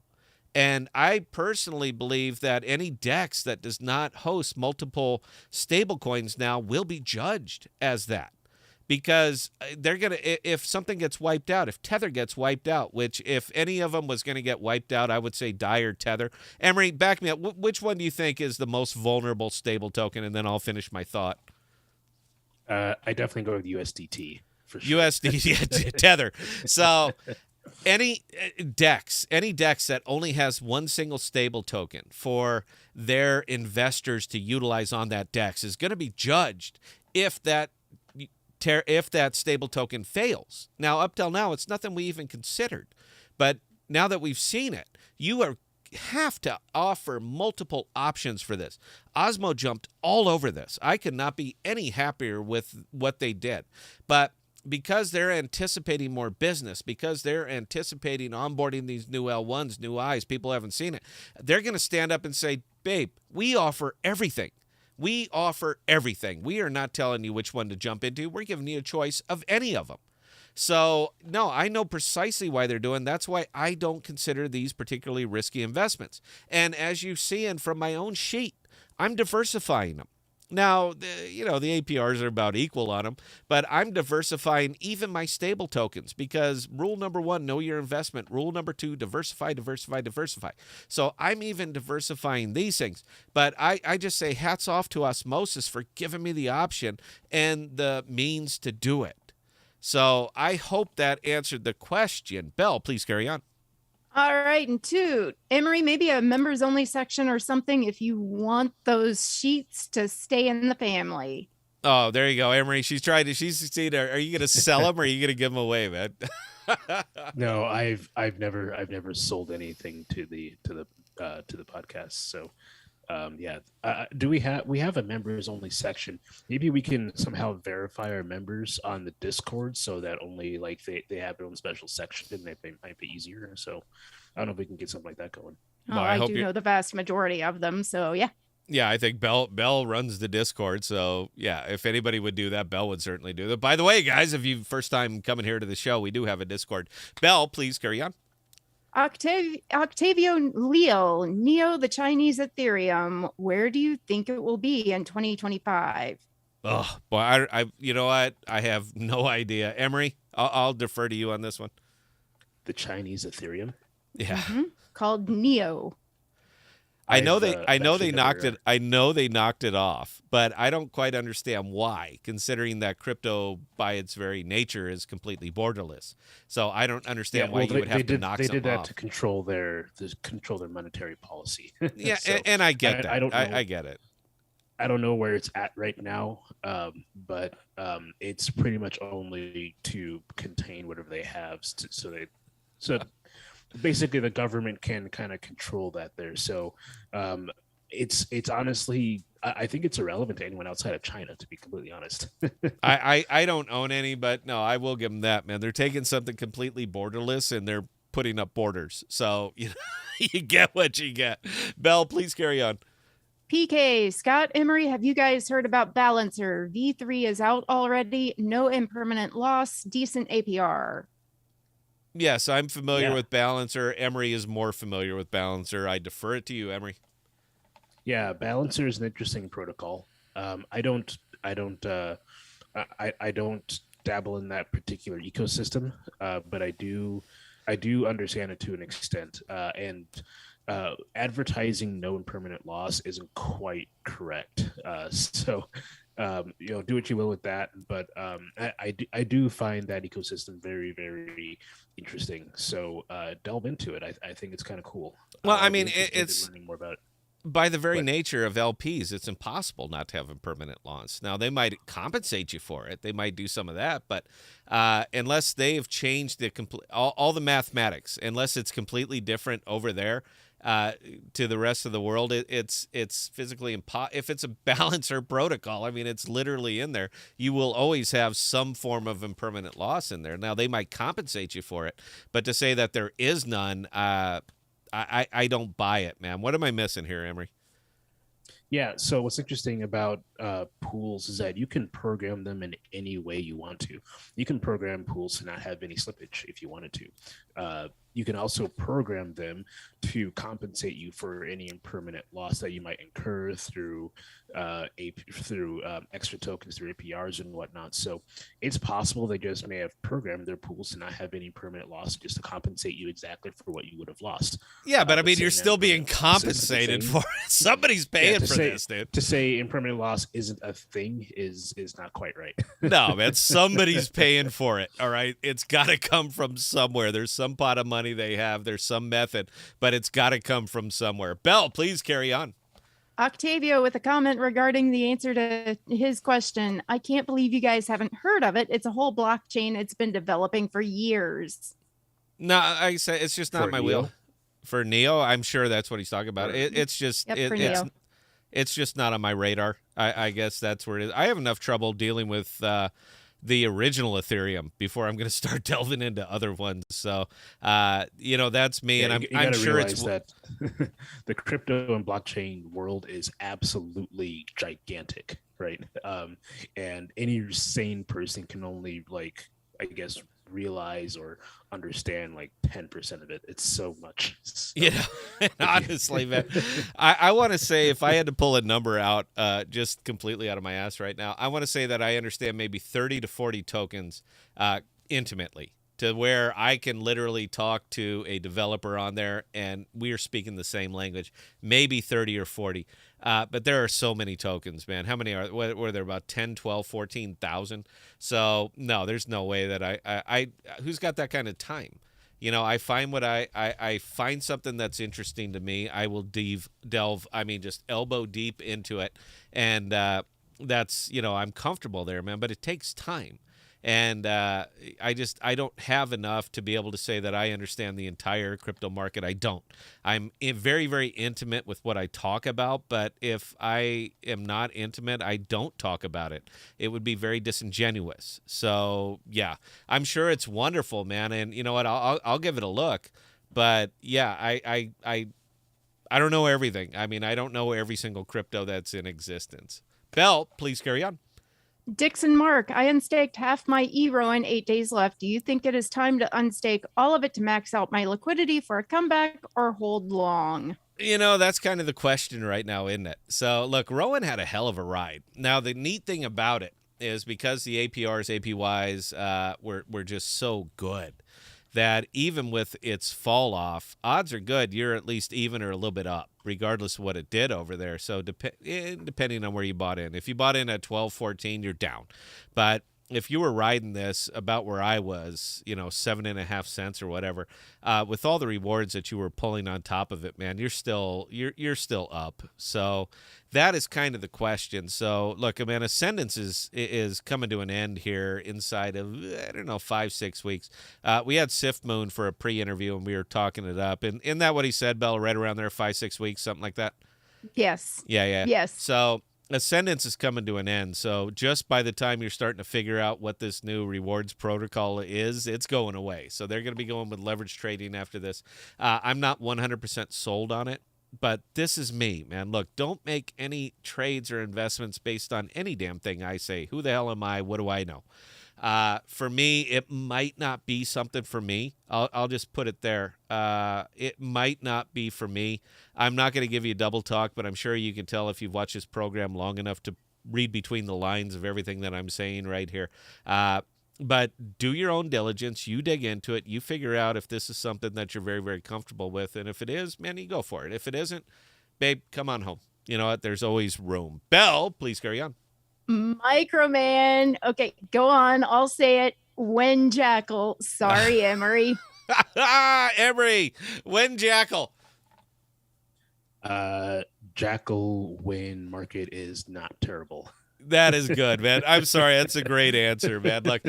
And I personally believe that any DEX that does not host multiple stablecoins now will be judged as that. Because they're going to, if something gets wiped out, if Tether gets wiped out, which if any of them was going to get wiped out, I would say DAI or Tether. Emery, back me up. Which one do you think is the most vulnerable stable token? And then I'll finish my thought. I definitely go with USDT for sure. USDT, Tether. So any DEX that only has one single stable token for their investors to utilize on that DEX is going to be judged if that stable token fails. Now, up till now, it's nothing we even considered. But now that we've seen it, you have to offer multiple options for this. Osmo jumped all over this. I could not be any happier with what they did. But because they're anticipating more business, because they're anticipating onboarding these new L1s, new eyes, people haven't seen it, they're going to stand up and say, babe, we offer everything. We offer everything. We are not telling you which one to jump into. We're giving you a choice of any of them. So, no, I know precisely why they're doing. That's why I don't consider these particularly risky investments. And as you see in from my own sheet, I'm diversifying them. Now, the APRs are about equal on them, but I'm diversifying even my stable tokens because rule number 1, know your investment. Rule number 2, diversify, diversify, diversify. So I'm even diversifying these things. But I just say hats off to Osmosis for giving me the option and the means to do it. So I hope that answered the question. Belle, please carry on. All right, and 2, Emery, maybe a members only section or something if you want those sheets to stay in the family. Oh, there you go, Emery. She's seen. Are you going to sell them or are you going to give them away, man? No, I've never sold anything to the podcast. So, do we have a members only section? Maybe we can somehow verify our members on the Discord so that only like they have their own special section and they might be easier. So I don't know if we can get something like that going. Oh, I do know the vast majority of them. So yeah. Yeah, I think Belle runs the Discord. So yeah, if anybody would do that, Belle would certainly do that. By the way, guys, if you first time coming here to the show, we do have a Discord. Belle, please carry on. Octavio Leo, Neo, the Chinese Ethereum. Where do you think it will be in 2025? Oh, boy, I you know what? I have no idea. Emery, I'll defer to you on this one. The Chinese Ethereum? Yeah. Mm-hmm. Called Neo. I know they knocked it off, but I don't quite understand why, considering that crypto by its very nature is completely borderless. So I don't understand why you would have to knock something off. They did that to control their monetary policy. Yeah, so and I get that. I don't know. I get it. I don't know where it's at right now, but it's pretty much only to contain whatever they have, so basically the government can kind of control that there. So it's honestly, I think it's irrelevant to anyone outside of China, to be completely honest. I don't own any, but no, I will give them that, man. They're taking something completely borderless and they're putting up borders. So you know, you get what you get. Belle, please carry on. PK, Scott, Emery, have you guys heard about Balancer? V3 is out already. No impermanent loss. Decent APR. Yes, I'm familiar with Balancer. Emery is more familiar with Balancer. I defer it to you, Emery. Yeah, Balancer is an interesting protocol. I don't dabble in that particular ecosystem, but I do understand it to an extent. And advertising no impermanent loss isn't quite correct. So do what you will with that. But I do find that ecosystem very, very interesting. So delve into it. I think it's kind of cool. Well, I mean, it's learning more about it. By the very nature of LPs, it's impossible not to have impermanent loss. Now, they might compensate you for it. They might do some of that, but unless they have changed all the mathematics, unless it's completely different over there to the rest of the world, it's physically impossible. If it's a balancer protocol, I mean, it's literally in there. You will always have some form of impermanent loss in there. Now, they might compensate you for it, but to say that there is none, I don't buy it, man. What am I missing here, Emery? Yeah, so what's interesting about pools is that you can program them in any way you want to. You can program pools to not have any slippage if you wanted to. You can also program them to compensate you for any impermanent loss that you might incur through extra tokens, through APRs and whatnot. So it's possible they just may have programmed their pools to not have any permanent loss, just to compensate you exactly for what you would have lost. Yeah, but I mean, you're still being compensated for it. Somebody's paying for this, dude. To say impermanent loss isn't a thing is not quite right. No, man, somebody's paying for it. All right, it's got to come from somewhere. There's some pot of money they have. There's some method, but it's got to come from somewhere. Belle, please carry on. Octavio with a comment regarding the answer to his question. I can't believe you guys haven't heard of it. It's a whole blockchain. It's been developing for years. No, I say it's just not my wheel. For Neo, I'm sure that's what he's talking about. It's just it's just not on my radar. I guess that's where it is. I have enough trouble dealing with the original Ethereum before I'm going to start delving into other ones. So, that's me. Yeah, and I'm sure it's that the crypto and blockchain world is absolutely gigantic, right? And any sane person can only, realize or understand 10% of it. It's so much. So. Honestly, man, I want to say, if I had to pull a number out just completely out of my ass right now, I want to say that I understand maybe 30 to 40 tokens intimately, to where I can literally talk to a developer on there and we are speaking the same language, maybe 30 or 40. But there are so many tokens, man. How many were there? About 10, 12, 14,000. So no, there's no way that I who's got that kind of time? I find I find something that's interesting to me. I will delve, just elbow deep into it. And that's, I'm comfortable there, man, but it takes time. And I don't have enough to be able to say that I understand the entire crypto market. I don't. I'm very, very intimate with what I talk about, but if I am not intimate, I don't talk about it. It would be very disingenuous. So, yeah, I'm sure it's wonderful, man. And you know what? I'll give it a look. But, yeah, I don't know everything. I mean, I don't know every single crypto that's in existence. Belle, please carry on. Dixon Mark, I unstaked half my ERO in 8 days left. Do you think it is time to unstake all of it to max out my liquidity for a comeback or hold long? That's kind of the question right now, isn't it? So, look, Rowan had a hell of a ride. Now, the neat thing about it is because the APRs, APYs were just so good that even with its fall off, odds are good you're at least even or a little bit up, regardless of what it did over there. So depending on where you bought in. If you bought in at 12, 14, you're down. But if you were riding this about where I was, 7.5 cents or whatever, with all the rewards that you were pulling on top of it, man, you're still up. So that is kind of the question. So look, man, Ascendance is coming to an end here inside of, I don't know, 5-6 weeks. We had Sif Moon for a pre-interview and we were talking it up. And isn't that what he said, Bell? Right around there, 5-6 weeks, something like that? Yes. Yeah. Yes. So Ascendance is coming to an end. So just by the time you're starting to figure out what this new rewards protocol is, it's going away. So they're going to be going with leverage trading after this. I'm not 100% sold on it, but this is me, man. Look, don't make any trades or investments based on any damn thing I say. Who the hell am I? What do I know? For me, it might not be something for me. I'll just put it there. It might not be for me. I'm not going to give you a double talk, but I'm sure you can tell if you've watched this program long enough to read between the lines of everything that I'm saying right here. But do your own diligence. You dig into it. You figure out if this is something that you're very, very comfortable with. And if it is, man, you go for it. If it isn't, babe, come on home. You know what? There's always room. Belle, please carry on. Microman. Okay, go on. I'll say it. When Jackal. Sorry, Emery. Emery. When Jackal. Jackal when market is not terrible. That is good, man. I'm sorry. That's a great answer, man. Look,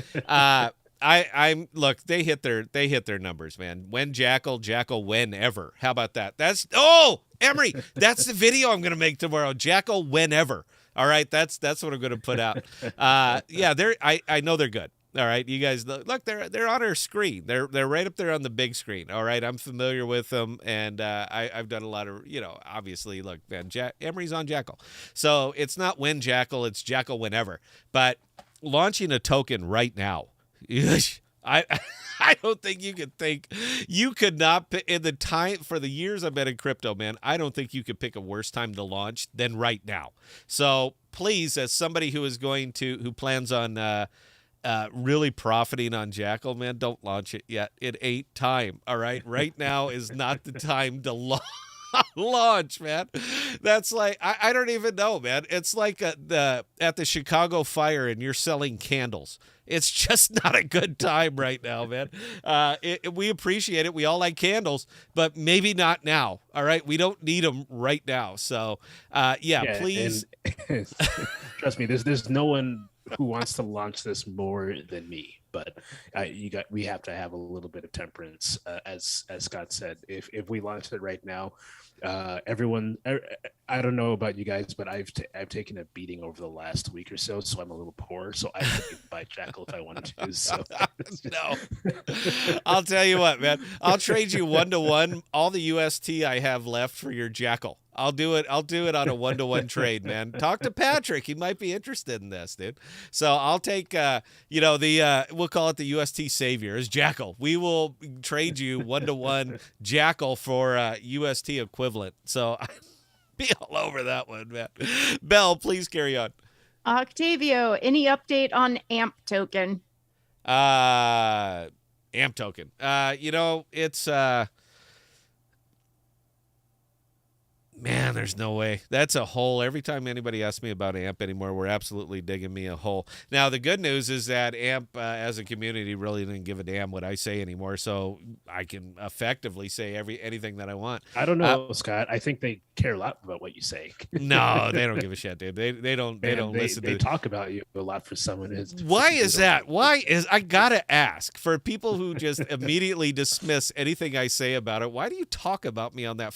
look, they hit their numbers, man. When Jackal, whenever. How about that? Emery, that's the video I'm going to make tomorrow. Jackal whenever. All right, that's what I'm going to put out. Yeah, I know they're good. All right, you guys look, they're on our screen. They're right up there on the big screen. All right, I'm familiar with them, and I've done a lot of, obviously, look, man, Emery's on Jackal, so it's not when Jackal, it's Jackal whenever. But launching a token right now, I don't think you could not pick, in the time for the years I've been in crypto, man. I don't think you could pick a worse time to launch than right now. So please, as somebody who plans on really profiting on Jackal, man, don't launch it yet. It ain't time. All right, right now is not the time to launch, man. That's like I don't even know, man. It's like at the Chicago fire and you're selling candles. It's just not a good time right now, man. We appreciate it. We all like candles, but maybe not now. All right, we don't need them right now. So please. And, trust me, there's no one who wants to launch this more than me. But we have to have a little bit of temperance, as Scott said. If we launch it right now, everyone, I don't know about you guys, but I've taken a beating over the last week or so I'm a little poor, so I could buy Jackal if I wanted to. So no, I'll tell you what, man. I'll trade you 1-to-1 all the UST I have left for your Jackal. I'll do it on a 1-to-1 trade, man. Talk to Patrick. He might be interested in this, dude. So I'll take, we'll call it the UST savior is Jackal. We will trade you 1-to-1 Jackal for UST equivalent. So I'll be all over that one, man. Belle, please carry on. Octavio, any update on AMP token? AMP token. It's man, there's no way. That's a hole. Every time anybody asks me about AMP anymore, we're absolutely digging me a hole. Now, the good news is that AMP, as a community, really didn't give a damn what I say anymore, so I can effectively say anything that I want. I don't know, Scott. I think they care a lot about what you say. No, they don't give a shit, dude. They don't listen. They talk about you a lot for someone who's. Why is that? I gotta ask for people who just immediately dismiss anything I say about it. Why do you talk about me on that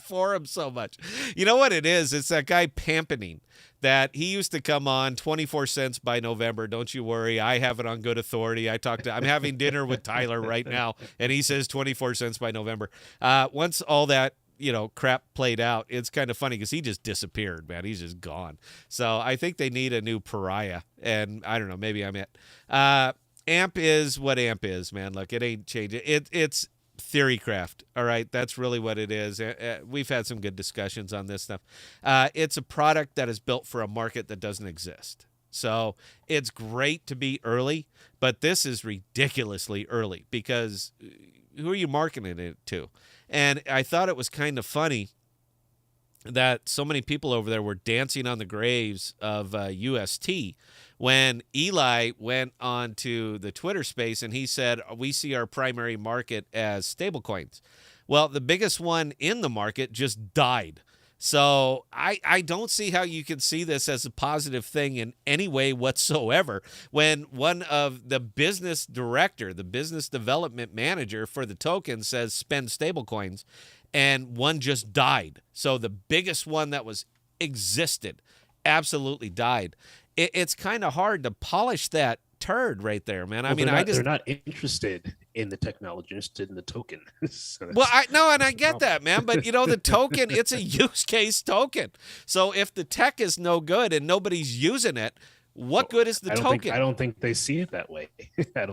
forum so much? You know what it is? It's that guy Pampening that he used to come on 24 cents by November. Don't you worry. I have it on good authority. I'm having dinner with Tyler right now, and he says 24 cents by November. Once all that, crap played out, it's kind of funny because he just disappeared, man. He's just gone. So I think they need a new pariah, and I don't know. Maybe I'm it. AMP is what AMP is, man. Look, it ain't changing. It's theorycraft. All right. That's really what it is. We've had some good discussions on this stuff. It's a product that is built for a market that doesn't exist. So it's great to be early, but this is ridiculously early because who are you marketing it to? And I thought it was kind of funny that so many people over there were dancing on the graves of UST when Eli went on to the Twitter space and he said, we see our primary market as stablecoins. Well, the biggest one in the market just died. So I don't see how you can see this as a positive thing in any way whatsoever when one of the business director, the business development manager for the token says spend stablecoins, and one just died. So the biggest one that was existed absolutely died. It's kind of hard to polish that turd right there, man. I mean, they're not interested in the technology, interested in the token. So well, I get that, man. But the token, it's a use case token. So if the tech is no good and nobody's using it, what good is the token? I don't think they see it that way. I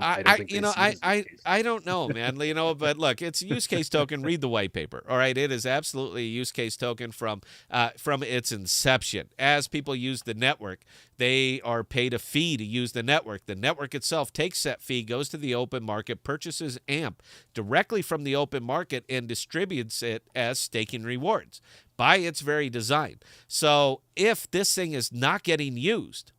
don't know, man. But look, it's a use case token. Read the white paper. All right, it is absolutely a use case token from its inception. As people use the network, they are paid a fee to use the network. The network itself takes that fee, goes to the open market, purchases AMP directly from the open market, and distributes it as staking rewards by its very design. So if this thing is not getting used,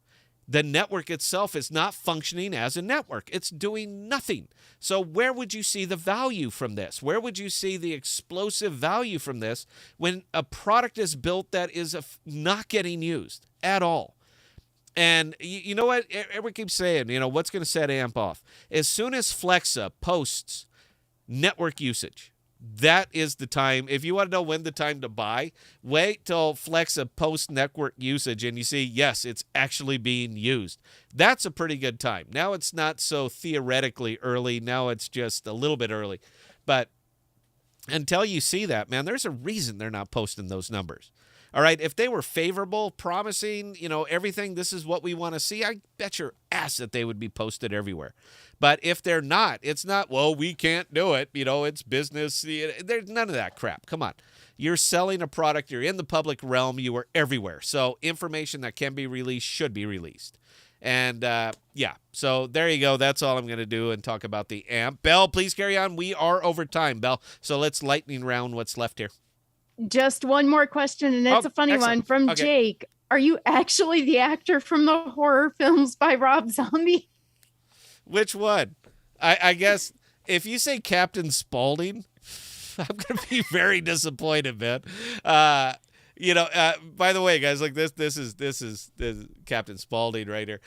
the network itself is not functioning as a network. It's doing nothing. So where would you see the value from this? Where would you see the explosive value from this when a product is built that is not getting used at all? And you know what? Everyone keeps saying, what's going to set AMP off? As soon as Flexa posts network usage, that is the time. If you want to know when the time to buy, wait till Flexa posts network usage and you see, yes, it's actually being used. That's a pretty good time. Now it's not so theoretically early. Now it's just a little bit early. But until you see that, man, there's a reason they're not posting those numbers. All right, if they were favorable, promising, everything, this is what we want to see, I bet your ass that they would be posted everywhere. But if they're not, it's not, well, we can't do it, it's business. There's none of that crap. Come on. You're selling a product. You're in the public realm. You are everywhere. So information that can be released should be released. And, so there you go. That's all I'm going to do and talk about the AMP. Belle, please carry on. We are over time, Belle. So let's lightning round what's left here. Just one more question, and it's a funny one from Jake. Are you actually the actor from the horror films by Rob Zombie? Which one? I guess if you say Captain Spaulding, I'm going to be very disappointed, man. By the way, guys, like this is Captain Spaulding right here.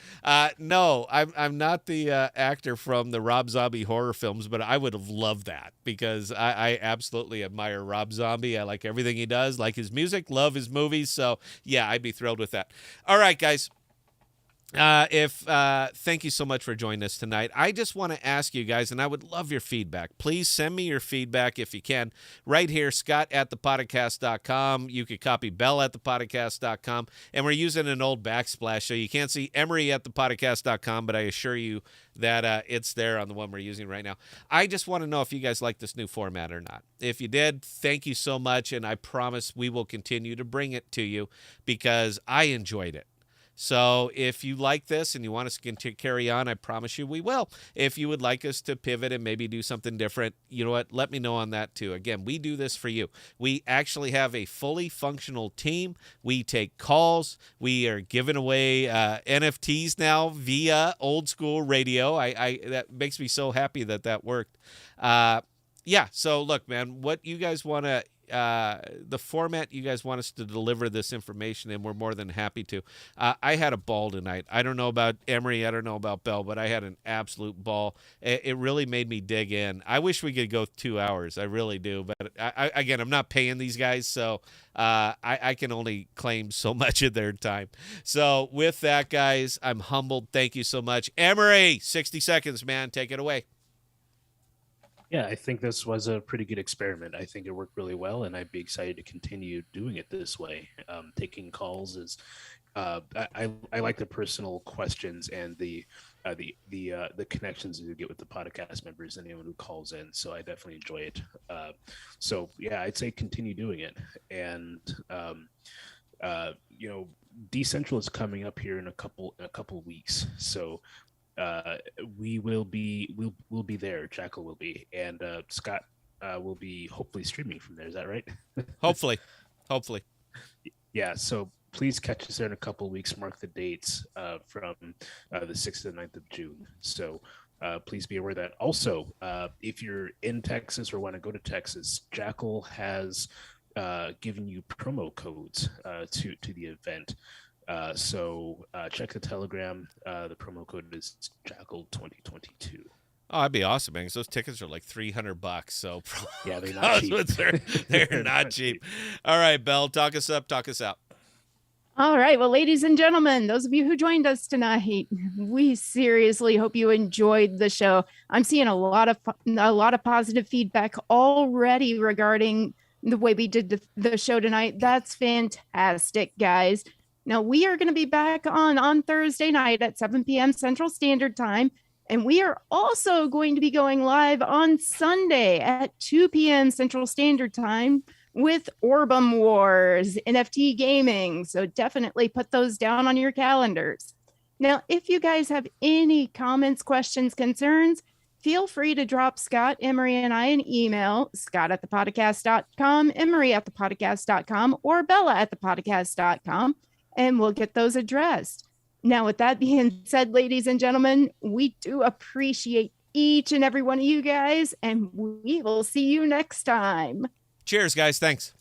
No, I'm not the actor from the Rob Zombie horror films, but I would have loved that because I absolutely admire Rob Zombie. I like everything he does, like his music, love his movies. So yeah, I'd be thrilled with that. All right, guys. Thank you so much for joining us tonight. I just want to ask you guys, and I would love your feedback. Please send me your feedback if you can. Right here, Scott@ThePodocasts.com. You could copy Bell@ThePodocasts.com. And we're using an old backsplash, so you can't see Emery@ThePodocasts.com, but I assure you that it's there on the one we're using right now. I just want to know if you guys like this new format or not. If you did, thank you so much, and I promise we will continue to bring it to you because I enjoyed it. So if you like this and you want us to carry on, I promise you we will. If you would like us to pivot and maybe do something different, you know what? Let me know on that too. Again, we do this for you. We actually have a fully functional team. We take calls. We are giving away NFTs now via old school radio. I that makes me so happy that worked. So look, man, what you guys want to the format you guys want us to deliver this information in, we're more than happy to. I had a ball tonight. I don't know about Emery, I don't know about Bell, but I had an absolute ball. It really made me dig in. I wish we could go 2 hours. I really do. But again, I'm not paying these guys, so I can only claim so much of their time. So with that, guys, I'm humbled. Thank you so much. Emery, 60 seconds, man. Take it away. Yeah, I think this was a pretty good experiment. I think it worked really well, and I'd be excited to continue doing it this way. Taking calls is, I like the personal questions and the connections you get with the podcast members and anyone who calls in. So I definitely enjoy it. So yeah, I'd say continue doing it. And Decentral is coming up here in a couple weeks. So we'll be there. Jackal will be, and Scott will be hopefully streaming from there. Is that right? Hopefully. Yeah. So please catch us there in a couple of weeks. Mark the dates from the 6th to the 9th of June. So please be aware of that. Also, if you're in Texas or want to go to Texas, Jackal has given you promo codes to the event. So check the Telegram. The promo code is Jackal 2022. Oh, that'd be awesome, man. 'Cause those tickets are like $300. So yeah, they're not cheap. They're not cheap. All right, Belle, talk us up, talk us out. All right. Well, ladies and gentlemen, those of you who joined us tonight, we seriously hope you enjoyed the show. I'm seeing a lot of positive feedback already regarding the way we did the show tonight. That's fantastic, guys. Now, we are going to be back on Thursday night at 7 p.m. Central Standard Time. And we are also going to be going live on Sunday at 2 p.m. Central Standard Time with Orbum Wars NFT gaming. So definitely put those down on your calendars. Now, if you guys have any comments, questions, concerns, feel free to drop Scott, Emery, and I an email, scott@thepodcast.com, Emery@thepodcast.com, or Bella@thepodcast.com, and we'll get those addressed. Now, with that being said, ladies and gentlemen, we do appreciate each and every one of you guys, and we will see you next time. Cheers, guys. Thanks.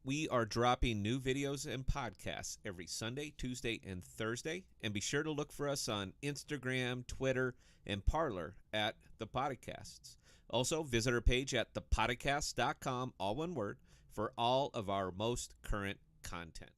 We are dropping new videos and podcasts every Sunday, Tuesday, and Thursday. And be sure to look for us on Instagram, Twitter, and Parler at ThePodocasts. Also, visit our page at ThePodocasts.com, all one word, for all of our most current content.